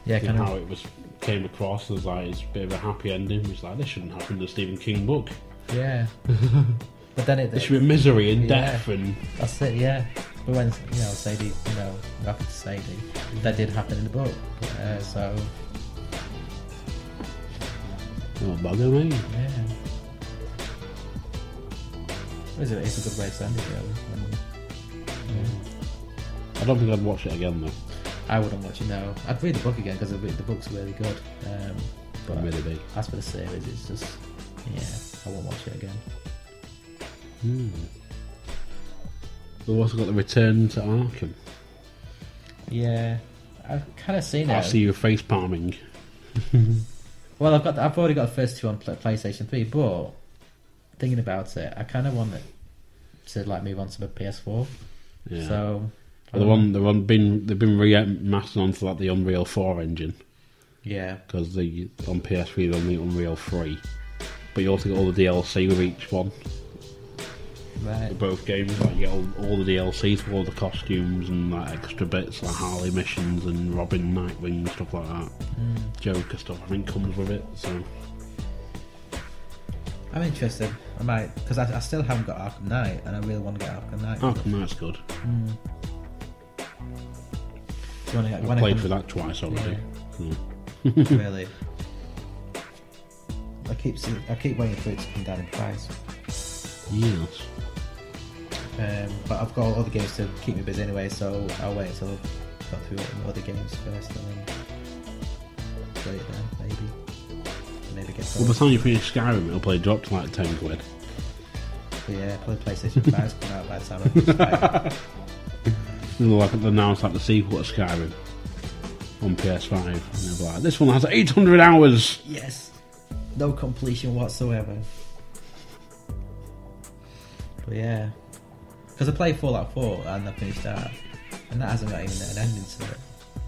Yeah, kind of how it came across as like it's a bit of a happy ending. It's like this shouldn't happen to a Stephen King book. Yeah. But then there should be misery and death and that's it. Yeah. But when Sadie, after Sadie, that did happen in the book. So. Oh, bugger me. Yeah. It's a good way to end it, really. I don't think I'd watch it again though. I wouldn't watch it now. I'd read the book again because the book's really good. But really as for the series, it's just I won't watch it again. We've also got the Return to Arkham. Yeah, I've kind of seen it. I see you face palming. Well, I've already got the first two on PlayStation 3, but thinking about it, I kind of want it to like move on to the PS4. Yeah. So. They've been remastered onto like the Unreal 4 engine. Yeah. Because on PS3 they're on the Unreal 3, but you also get all the DLC with each one. Right. For both games, like you get all the DLCs for all the costumes and like extra bits like Harley missions and Robin, Nightwing, stuff like that. Joker stuff I think comes with it. So I'm interested. I might, because I still haven't got Arkham Knight, and I really want to get Arkham Knight. Arkham Knight's good. I've played through that twice already. Yeah. Really? I keep waiting for it to come down in price. Yes. But I've got all other games to keep me busy anyway, so I'll wait until I've got through other games first, and then play it then, maybe get Well, by the time you finish Skyrim, it'll probably drop to like 10 quid. But yeah, probably PlayStation 5's coming out by the time I finish Skyrim. They'll like announce like the sequel to Skyrim on PS5, and they'll be like, this one has 800 hours. Yes, no completion whatsoever. But yeah, because I played Fallout 4 and I finished that, and that hasn't got even an ending to it.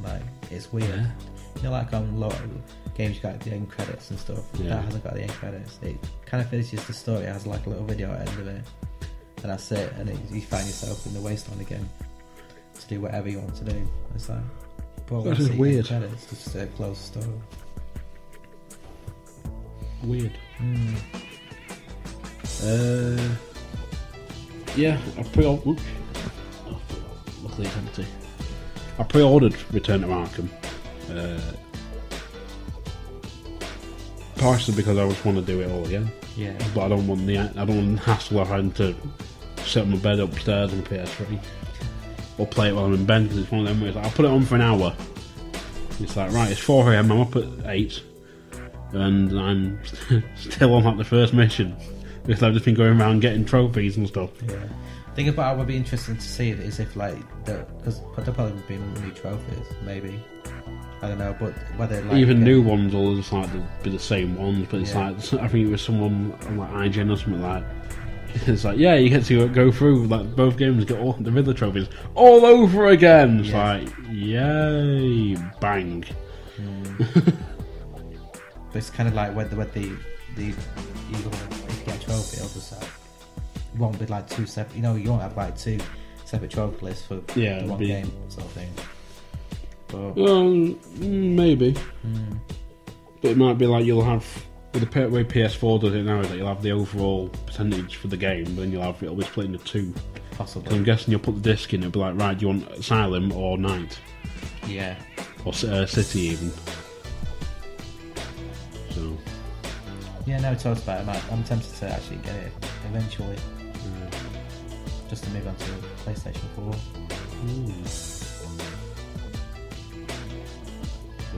Like, it's weird. Yeah. You know, like on a lot of games you got the end credits and stuff. Yeah. That hasn't got the end credits. It kind of finishes the story. It has like a little video at the end of it, and that's it. And you find yourself in the wasteland again to do whatever you want to do. It's like, but That is weird. Credits just to close the story. Weird. Yeah, I pre-ordered. Luckily it's empty. I pre-ordered Return to Arkham. Partially because I just want to do it all again. Yeah. But I don't want the hassle of having to set my bed upstairs on PS3 or play it while I'm in bed, because it's one of them where it's like, I'll put it on for an hour. It's like, right, it's 4 AM, I'm up at 8 and I'm still on like the first mission because I've just been going around getting trophies and stuff. Yeah. Think about what would be interesting to see is if like because there'll probably be new trophies, maybe. I don't know, but whether like even new ones will just like be the same ones, but it's Yeah. like I think it was someone on like IGN or something like. It's like, yeah, you get to go through like both games, get all the Riddler trophies all over again. It's like, yay, bang. But it's kind of like when the if you get a trophy, it'll just like, it won't be like two separate. You know, you won't have like two separate trophy lists for the one game sort of thing. But maybe, but it might be like you'll have. With the way PS4 does it now, is that you'll have the overall percentage for the game, but then it'll be split into two. Possibly. So I'm guessing you'll put the disc in, it'll be like, right, do you want Asylum or Night? Yeah. Or City even. So. Yeah, no, talks about it. I'm tempted to actually get it eventually. Just to move on to PlayStation 4.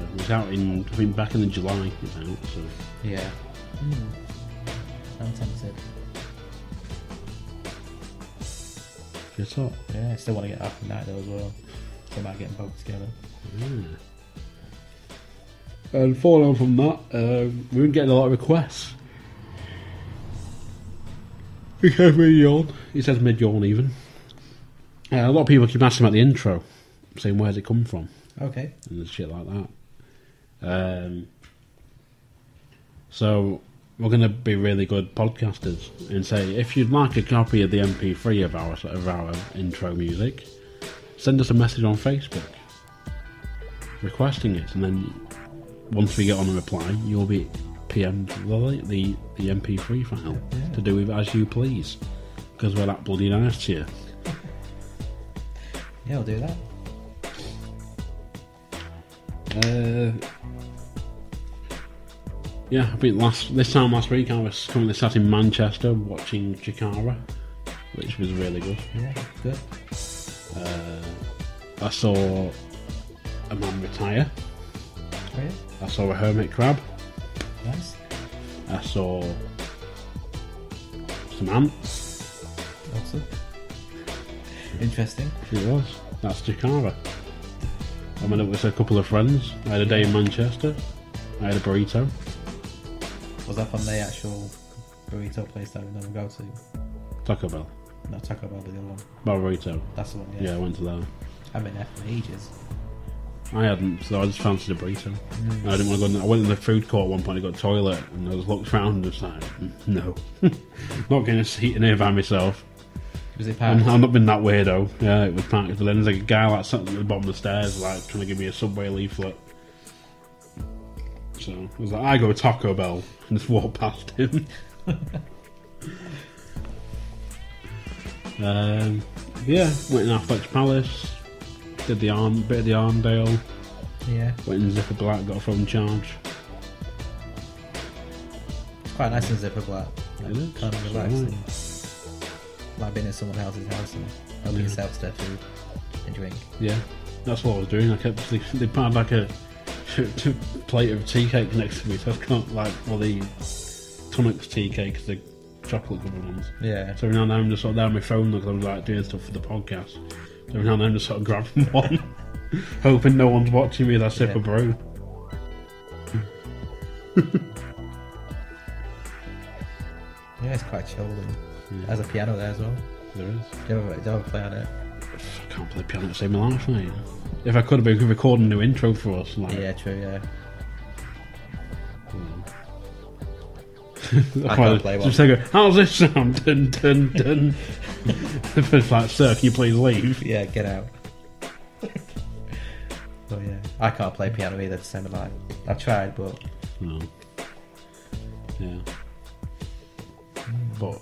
It was out I think back in July, it was out, so. Yeah. I'm tempted. Guess what? Yeah, I still want to get Arkham Knight though as well. So I might get them both together. And following on from that, we've been getting a lot of requests. He says mid-yawn. He says mid-yawn even. A lot of people keep asking about the intro, saying where's it come from. Okay. And shit like that. So we're going to be really good podcasters and say, if you'd like a copy of the MP3 of our intro music, send us a message on Facebook requesting it, and then once we get on a reply, you'll be PM'd the MP3 file to do with as you please, because we're that bloody nice to you. Yeah, I'll do that. Yeah, I think this time last week I was currently sat in Manchester watching Chikara, which was really good. Yeah, good. I saw a man retire. Oh, yeah? I saw a hermit crab. Nice. I saw some ants. Awesome. Interesting. It was. That's Chikara. I met up with a couple of friends. I had a day in Manchester. I had a burrito. Was that from the actual burrito place that we never go to? Taco Bell. No, Taco Bell, the other one. Burrito. That's the one, yeah. Yeah, I went to that. I've been there for ages. I hadn't, so I just fancied a burrito. I didn't want to go in there. I went in the food court at one point, I got a toilet, and I just looked around and was like, no. Not getting a seat in here by myself. Was it packed? I've not been that weirdo. Yeah, it was packed. But then there's like a guy like sat at the bottom of the stairs, like trying to give me a Subway leaflet. So I was like, I go to Taco Bell and just walk past him. Yeah, went in Fletch Palace, did the bit of the Arndale, Yeah. went in Zipper Black, got a phone charge. It's quite nice in Zipper Black. It is. Kind of It's relaxing. alright. Like being in someone else's house and helping yourself to food and drink. Yeah, that's what I was doing. I kept they had like a plate of tea cake next to me, so I got like the Tunnocks tea cakes, the chocolate covered ones. Yeah. So every now and then I'm just sort of down on my phone because I was like doing stuff for the podcast. So every now and then I'm just sort of grabbing one, hoping no one's watching me as I sip a brew. Yeah, it's quite chilled. And there's a piano there as well. There is. Do you ever play on it? I can't play piano to save my life, mate. If I could have been recording a new intro for us, like. Yeah, true. Yeah. I can't play one. Just go, how's this sound? Dun dun dun. It's like, sir, can you please leave? Yeah, get out. Oh yeah, I can't play piano either to save my life. I've tried, but No. Yeah. But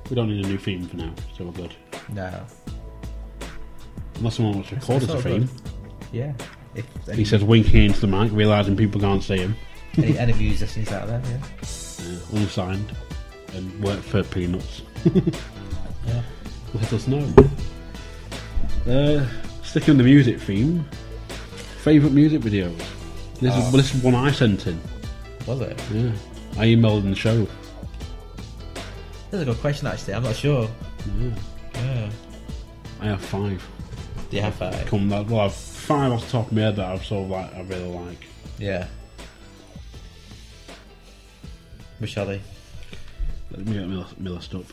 we don't need a new theme for now, so we're good. no. Unless someone wants to record us a It's all theme. good. Yeah. If He says winking into the mic, realising people can't see him. any musicians out there, yeah. Yeah, unsigned. And work for peanuts. Yeah. Let us know. Sticking with the music theme. Favourite music videos. This is one I sent in. Was it? Yeah. I emailed in the show. That's a good question actually. I'm not sure. Yeah. Yeah. I have 5. Do you have 5? Well, I've 5 off the top of my head that I've sort of like, I really like. Yeah. Which are they? Let me get my list up.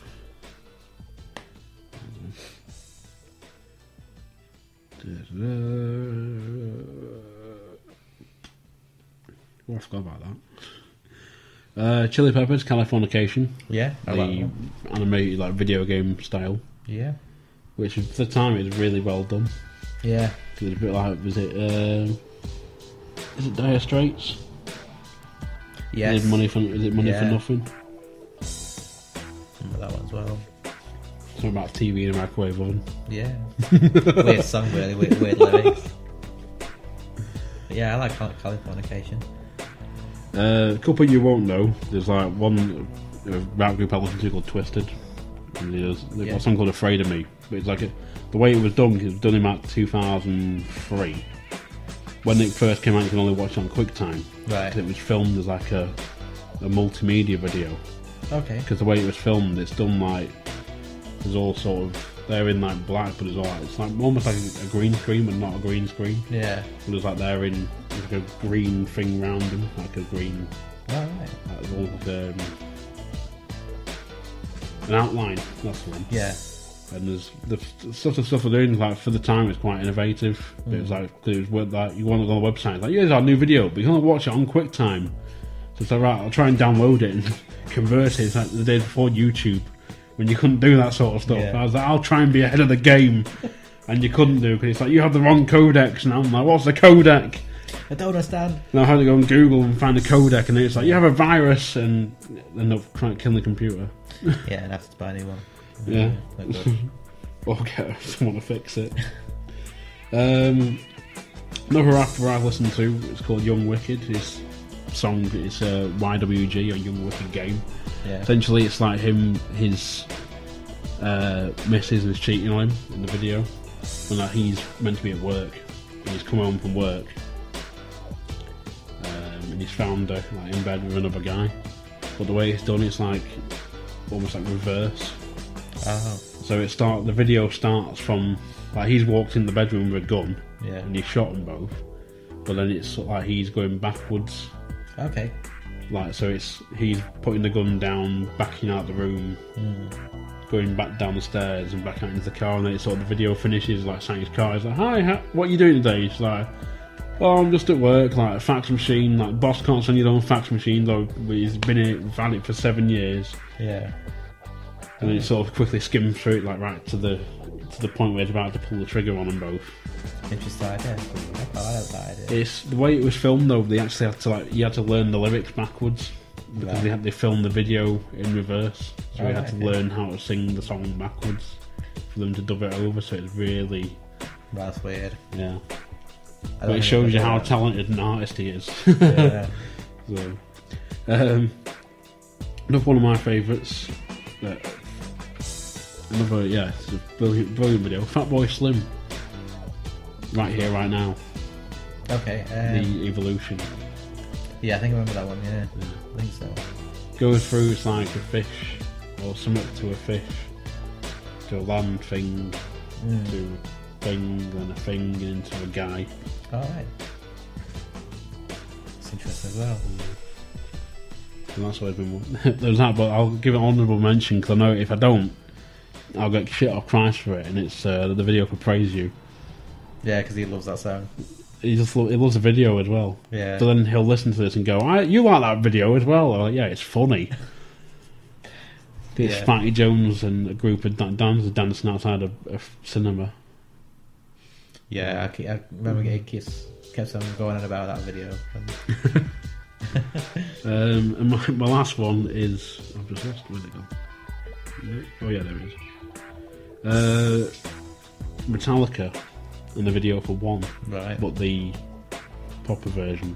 Oh, I forgot about that. Chili Peppers, Californication. Yeah. I like The that. animated like video game style, Yeah. which at the time it was really well done. Yeah. It was a bit like, is it Dire Straits? Yes. Is it Money for Nothing? Remember that one as well. Something about TV in a microwave oven. Yeah. Weird song, really. Weird lyrics. But yeah, I like Californication. A couple you won't know. There's like one rap group I listen to called Twiztid. And they've got a song called Afraid of Me. But it's like the way it was done in about 2003. When it first came out, you could only watch it on QuickTime. Right. It was filmed as like a multimedia video. Okay. Because the way it was filmed, it's done like there's all sort of they're in like black, but it's like almost like a green screen, but not a green screen. Yeah. But it's like they're in like a green thing round them, like a green. Oh, right. Like, all, an outline. That's the one. Yeah. And there's the stuff they're doing. Like for the time, it's quite innovative. But it was like you want to go on the website. It's like here's our new video, but you can't watch it on QuickTime. So it's like, right, I'll try and download it and convert it. It's like the day before YouTube, when you couldn't do that sort of stuff. Yeah. I was like, I'll try and be ahead of the game, and you couldn't do because it's like you have the wrong codecs. And I'm like, what's the codec? I don't understand. And I had to go on Google and find the codec, and it's like you have a virus, and end up trying to kill the computer. Yeah, and have to buy a new one. Yeah. Not good. Or get someone to fix it. Another rapper I've listened to, it's called Young Wicked. His song is YWG, or Young Wicked Game. Yeah. Essentially, it's like his missus is cheating on him in the video, and like he's meant to be at work, and he's come home from work, and he's found her like in bed with another guy. But the way it's done, it's like almost like reverse. Oh. So the video starts from like he's walked in the bedroom with a gun, Yeah. and he shot them both. But then it's sort of like he's going backwards. Okay. Like, so he's putting the gun down, backing out the room, going back down the stairs and back out into the car, and then it's sort of the video finishes like saying his car. He's like, "Hi, what are you doing today?" He's like, "Oh, I'm just at work, like a fax machine. Like, boss can't send you their own fax machine, though he's been valid for 7 years." Yeah. And then it sort of quickly skimmed through it, like right to the point where he's about to pull the trigger on them both. Interesting idea. I quite like that idea. It's the way it was filmed though. They actually had to you had to learn the lyrics backwards because they filmed the video in reverse, so you had to learn how to sing the song backwards for them to dub it over. So it's really That's weird. yeah. But it shows you how talented an artist he is. Yeah. So, another one of my favourites. It's a brilliant video. Fatboy Slim. Right here, right now. Okay. The evolution. Yeah, I think I remember that one. Yeah, I think so. Goes through, it's like a fish, or something to a fish, to a land thing, to a thing, then a thing, and into a guy. Alright. It's interesting as well. And that's always been one. There's that, but I'll give it an honourable mention because I know if I don't, I'll get shit off Christ for it, and it's the video for Praise You. Yeah, because he loves that song. He loves the video as well. Yeah. So then he'll listen to this and go, "You like that video as well?" I'm like, yeah, it's funny. It's Fatty Jones and a group of dancers dancing outside a cinema. Yeah, I remember he kept on going on about that video. And my last one is I've just lost where'd it go? Oh yeah, there it is. Metallica and the video for One, Right. but the proper version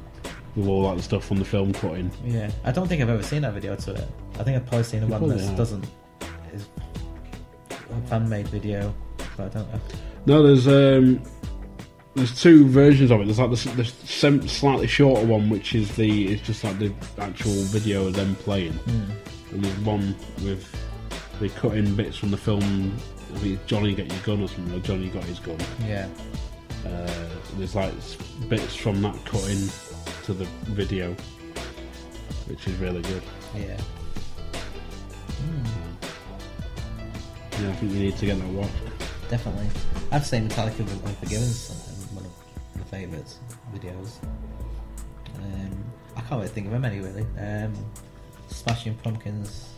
with all like the stuff from the film cut in. Yeah, I don't think I've ever seen that video to it. I think I've probably seen the one that is a fan-made video, but I don't know. No, there's two versions of it. There's like the slightly shorter one, which is it's just like the actual video of them playing, and there's one with they cut in bits from the film. I think it's Johnny Get Your Gun or something, or Johnny Got His Gun. Yeah. There's like bits from that cut in to the video, which is really good. Yeah. Yeah, I think you need to get that watched. Definitely. I'd say Metallica with Unforgiven is one of my favourites videos. I can't really think of them any really. Smashing Pumpkins.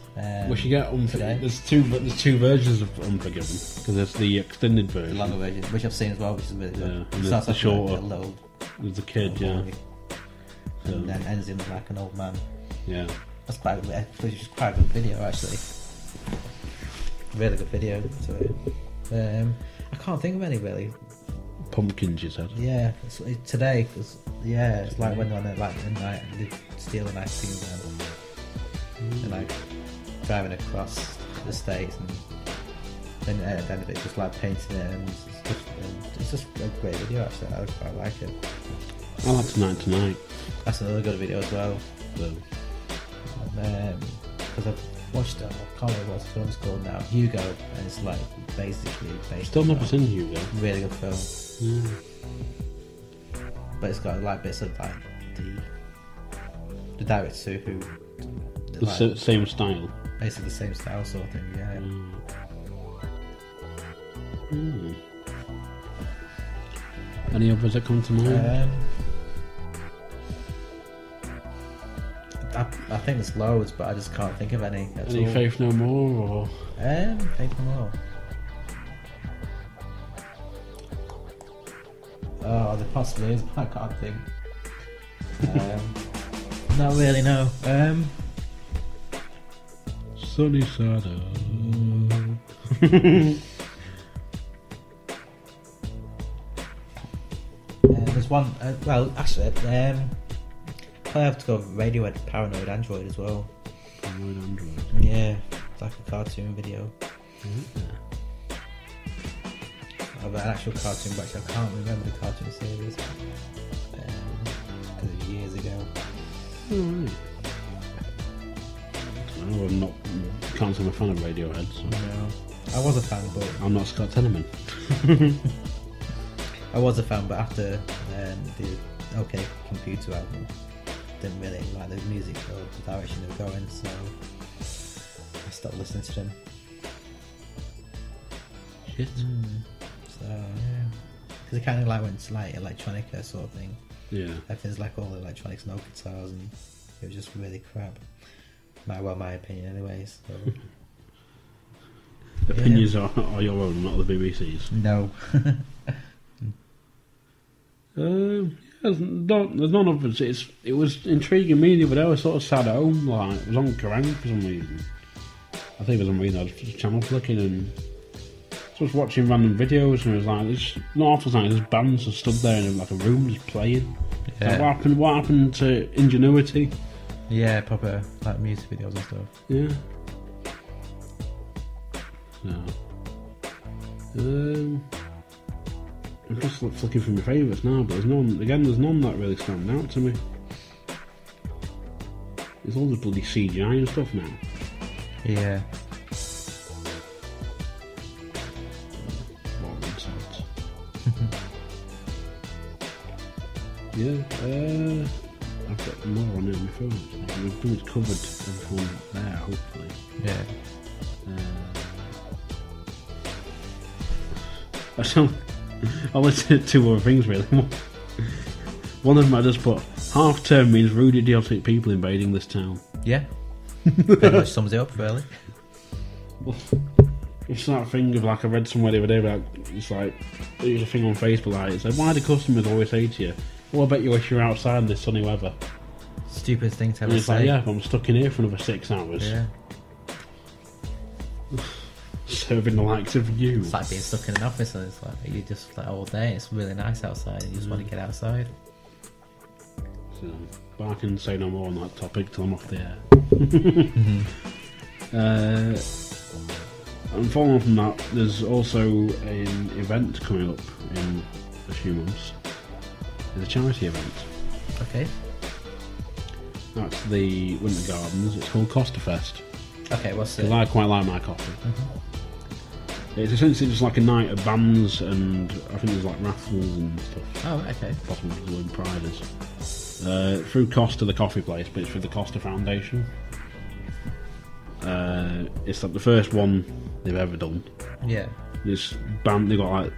We should get Unforgiven. There's two versions of Unforgiven because there's the extended version, the longer version, which I've seen as well, which is really good. Yeah, and there's the shorter. There's the kid, and then ends in like an old man. Yeah, that's quite a good video actually. Really good video to it. I can't think of any really. Pumpkins, you said. Yeah, it's today because it's like when they're on like midnight and they steal an ice cream van. They're like driving across the states, and then at the end of it, just like painting it, and it's just a great video. Actually, I quite like it. I like Tonight. That's another good video as well. So. Because watched I can't remember what the film's called now. Hugo, and it's like basically based. Still on never that. seen Hugo. Really good film, Yeah. but it's got like bits of like the director who The same style. basically the same style sort of thing. Yeah. Mm. Any others that come to mind? I think there's loads, but I just can't think of any. Any Faith No More or? Faith No More. Oh, there possibly is, but I can't think. Not really, no. Sunny Side Up. There's one. Well, actually, I have to go Radiohead Paranoid Android as well. Paranoid Android. Yeah, it's like a cartoon video. Of an actual cartoon, but I can't remember the cartoon series because it was years ago. Alright. I'm not. Can't say I'm a fan of Radiohead. So. No, I was a fan, but I'm not Scott Tenorman. I was a fan, but after the OK Computer album, didn't really like the music or the direction they were going, so I stopped listening to them. Shit. So yeah, because it kind of like went to like electronica sort of thing. Yeah. Everything's like all electronics, no guitars, and it was just really crap. My opinion, anyways. So. Opinions are your own, not the BBC's. No. There's none of us. It was intriguing me the other day. I was sort of sat at home, like it was on Karaoke for some reason. I think for some reason I was just channel flicking and just watching random videos, and it was like there's not often like there's bands just stood there in like a room just playing. Yeah. Like, what happened to Ingenuity? Yeah, proper like music videos and stuff. Yeah. So, I'm just flicking through my favourites now, but there's none that really stand out to me. There's all the bloody CGI and stuff now. Yeah. Yeah, I've got more on it on my phone. We've pretty much covered everything there, hopefully. Yeah. I listed two other things really. One of them I just put, half term means rude idiotic people invading this town. Yeah. Pretty much sums it up, really. It's that thing of like I read somewhere the other day about it's like there's a thing on Facebook like it said, why do customers always say to you, well I bet you wish you were outside in this sunny weather. Stupid thing to And ever it's say. like, yeah, I'm stuck in here for another 6 hours. Yeah. Serving the likes of you. It's like being stuck in an office and it's like you just like all day. It's really nice outside and you just want to get outside. So, but I can say no more on that topic till I'm off the air. And following on from that, there's also an event coming up in a few months. It's a charity event. Okay. That's the Winter Gardens. It's called Costa Fest. Okay, what's it? Because I quite like my coffee. It's essentially just like a night of bands, and I think there's like raffles and stuff. Oh, okay. Possibly to win prizes. Through Costa, the coffee place, but it's through the Costa Foundation. It's like the first one they've ever done. Yeah. This band, they got like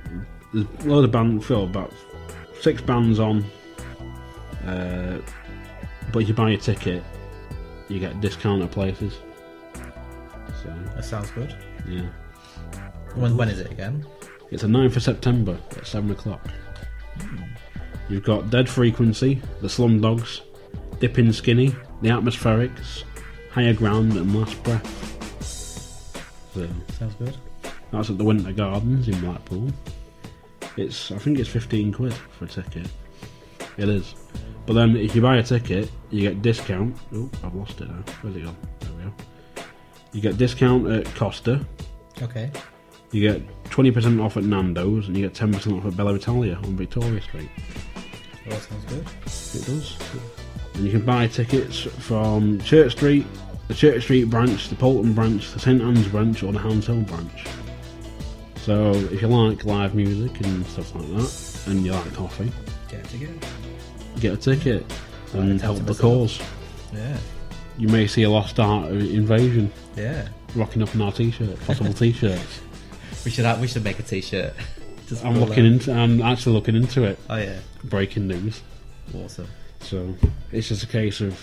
there's a load of bands, feel about 6 bands on. But if you buy a ticket, you get a discount at places. So That sounds good. yeah, When is it again? it's the 9th of September at 7 o'clock. You've got Dead Frequency, the Slumdogs, Dippin' Skinny, the Atmospherics, Higher Ground, and Last Breath. So Sounds good. that's at the Winter Gardens in Blackpool. I think it's 15 quid for a ticket. It is. But then if you buy a ticket, you get discount. Oh, I've lost it now. Where's it gone? There we go. You get discount at Costa. Okay. You get 20% off at Nando's, and you get 10% off at Bella Italia on Victoria Street. Well, that sounds good. It does. And you can buy tickets from Church Street, the Church Street branch, the Polton branch, the St Anne's branch, or the Hounds Hill branch. So if you like live music and stuff like that, and you like coffee, get a ticket and help the cause. Yeah. You may see a Lost Art Invasion. Yeah. Rocking up in our t-shirt, possible t-shirts. We should make a t-shirt. I'm actually looking into it. Oh yeah. Breaking news. Awesome. So it's just a case of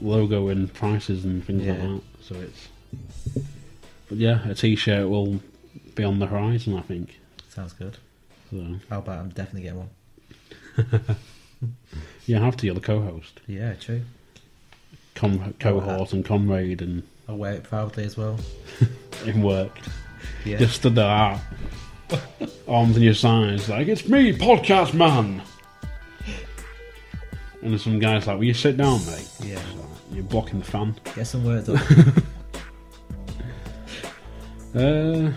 logo and prices and things like that. So but yeah, a t-shirt will be on the horizon, I think. Sounds good. So how about I'm definitely getting one. You have to. You're the co-host. Yeah, true. Cohort and comrade, and I'll wear it proudly as well. in work. Yeah. Just stood there, arms in your sides, like, it's me, podcast man. And there's some guys like, will you sit down, mate? Yeah. Like, you're blocking the fan. Get some words up. So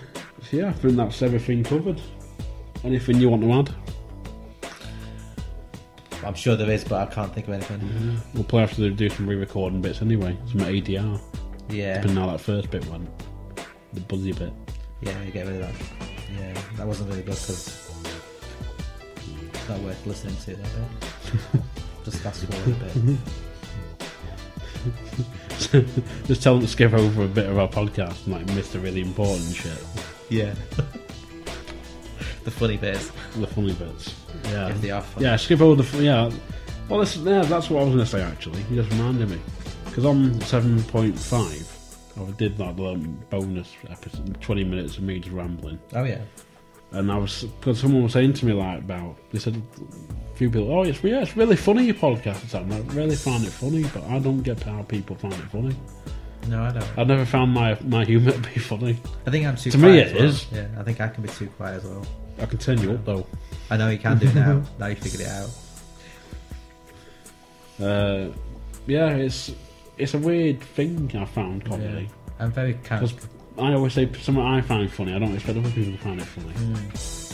yeah, I think that's everything covered. Anything you want to add? I'm sure there is, but I can't think of anything. Yeah. We'll probably have to do some re-recording bits anyway. Some ADR. Yeah. Depending on how that first bit went. The buzzy bit. Yeah, you get rid of that. Yeah, that wasn't really good because it's not worth listening to that bit. Just fast forward a bit. Just tell them to skip over a bit of our podcast and like miss the really important shit. Yeah. The funny bits. The funny bits. Yeah. If they are funny. Yeah, skip over the... Yeah. Well, that's what I was going to say, actually. You just reminded me. Because on 7.5, I did like the bonus episode, 20 minutes of me just rambling. Oh, yeah. And because someone was saying to me, like, about... They said, a few people, oh, it's really funny, your podcast. I really find it funny, but I don't get how people find it funny. No, I don't. I've never found my humour to be funny. I think I'm too to quiet. Me, it is. Yeah, I think I can be too quiet as well. I can turn you up, though. I know you can do now. Now you figured it out. Yeah, it's a weird thing I found, comedy. Yeah. I'm very Because I always say something I find funny, I don't expect other people to find it funny.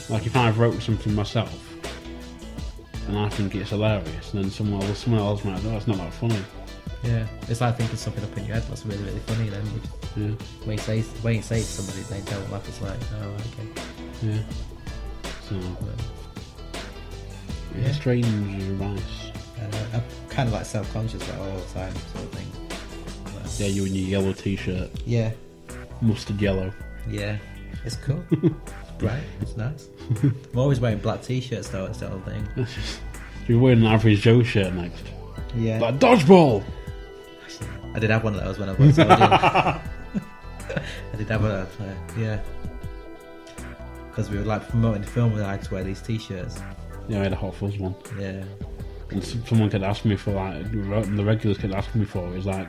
Like if I wrote something myself and I think it's hilarious, and then someone else might go, oh, it's not that funny. Yeah, it's like thinking something up in your head that's really, really funny. Then when you say it to somebody, they don't laugh. It's like, oh, okay. Yeah. So yeah, strange advice. I'm kind of like self-conscious like all the time, sort of thing. Yeah, you in your yellow t-shirt. Yeah. Mustard yellow. Yeah, it's cool. It's bright. It's nice. I'm always wearing black t-shirts though. It's the whole thing. You're wearing an Average Joe shirt next. Yeah. Like dodgeball. I did have one of those when I was I did have one of those. Yeah. Because we were like promoting the film, we had to wear these t-shirts. Yeah, I had a Hot Fuzz one. Yeah. And someone could ask me for like, the regulars could ask me for it. It was like,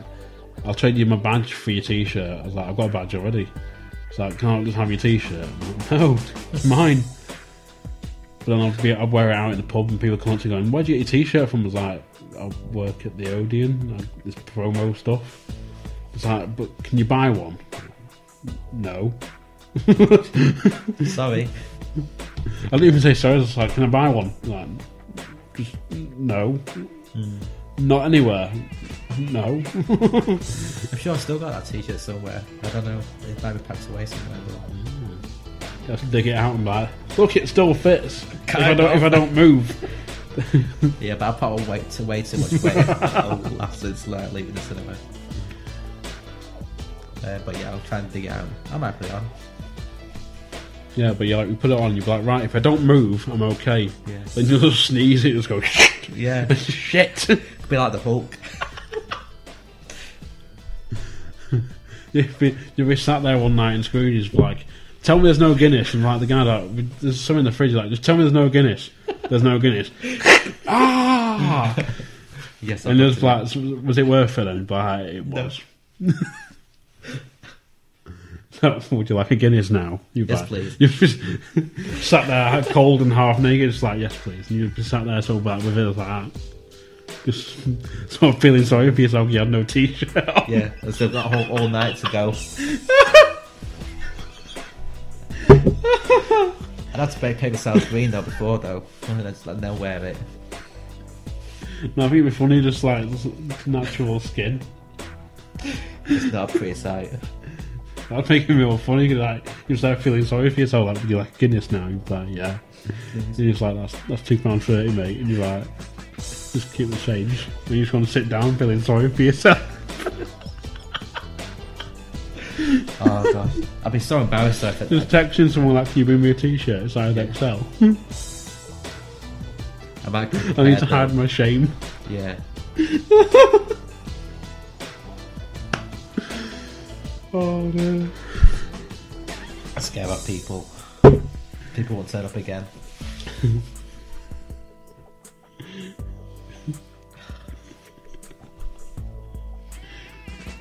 I'll trade you my badge for your t-shirt. I was like, I've got a badge already. It's like, can't I just have your t-shirt? Like, no, it's mine. But then I'd wear it out in the pub and people come up to me going, where'd you get your t-shirt from? I was like, I work at the Odeon, this promo stuff. It's like, but can you buy one? No. Sorry. I didn't even say sorry, I was like, can I buy one? Like, just, no. Not anywhere. No. I'm sure I still got that t-shirt somewhere. I don't know. It might be packed away somewhere. But... You have to dig it out and be like, look, it still fits. If I don't move. Yeah, but I put on way too much weight after like leaving the cinema. But yeah, I'll try and dig it out. I might put it on. Yeah, but you put it on, you're like, right, if I don't move, I'm okay. Yeah. Then you just sneeze, it just goes, yeah. Shit. Be like the Hulk. You'd be sat there one night and Scrooge is like, tell me there's no Guinness. And like the guy like, there's something in the fridge, like, just tell me there's no Guinness. There's no Guinness. Ah! Yes. And there's like, was it worth it then? But it was. No. Would you like a Guinness now? Yes, please. You've just sat there cold and half naked, just like, yes, please. And you've just sat there so bad with it like that. Just sort of feeling sorry for yourself, you had no t-shirt on. Yeah, I've still got all night to go. I'd have to pay myself green though before though. And then just let them wear it. No, I think it'd be funny just like natural skin. It's not a pretty sight. That'd make it more funny, because like, you start feeling sorry for yourself, like, you're like, Guinness now, you're like, yeah. And you're just like, that's £2.30, mate, and you're like, just keep the change. And you just want to sit down feeling sorry for yourself. Oh gosh, I'd be so embarrassed if Just texting someone like, can you bring me a t-shirt, it's size XL. I need to hide my shame. Yeah. Oh no. Scare off people. People won't turn up again.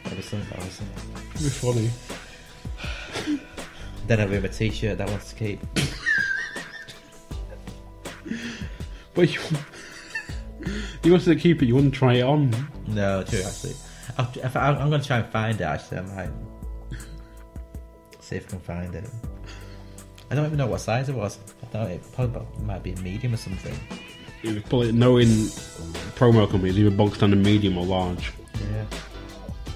That was so embarrassing. It'd be funny. Then I wear a t-shirt that wants to keep. But you wanted to keep it, you wouldn't try it on. No, true, actually. I'm going to try and find it, actually. I might see if I can find it. I don't even know what size it was. I thought it probably might be a medium or something. Knowing promo companies, either bog standard medium or large. Yeah.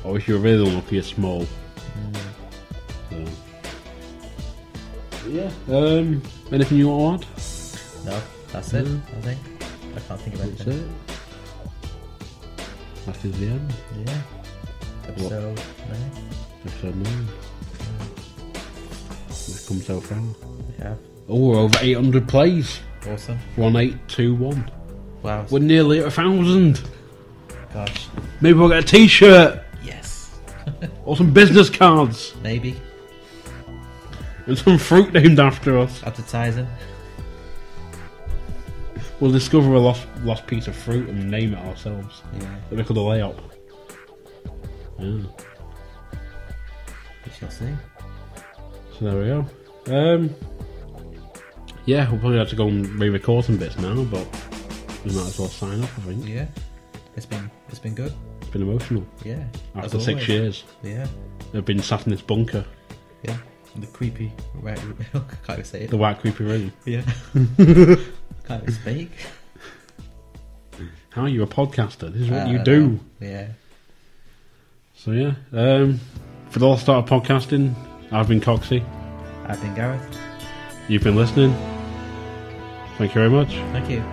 Or if you're really unlucky, a small. So. Yeah. Anything you want to add? No, that's it, I think. I can't think of anything. That's it. That is the end. Yeah. Episode 9. Episode 9. We've come so far. Yeah. Oh, we're over 800 plays. Awesome. 1821. Wow. We're nearly at 1,000. Gosh. Maybe we'll get a t-shirt. Yes. Or some business cards. Maybe. And some fruit named after us. Advertising. We'll discover a lost piece of fruit and name it ourselves. Yeah. That we could lay up. Yeah. We shall see. So there we go. Yeah, we'll probably have to go and re-record some bits now, but we might as well sign off, I think. Yeah. It's been good. It's been emotional. Yeah. After 6 years. Yeah. They've been sat in this bunker. Yeah. The creepy right can't even say it. The white creepy room. Yeah. Can't even speak. How are you a podcaster? This is what you do. Know. Yeah. So yeah. For the start of podcasting, I've been Coxie. I've been Gareth. You've been listening. Thank you very much. Thank you.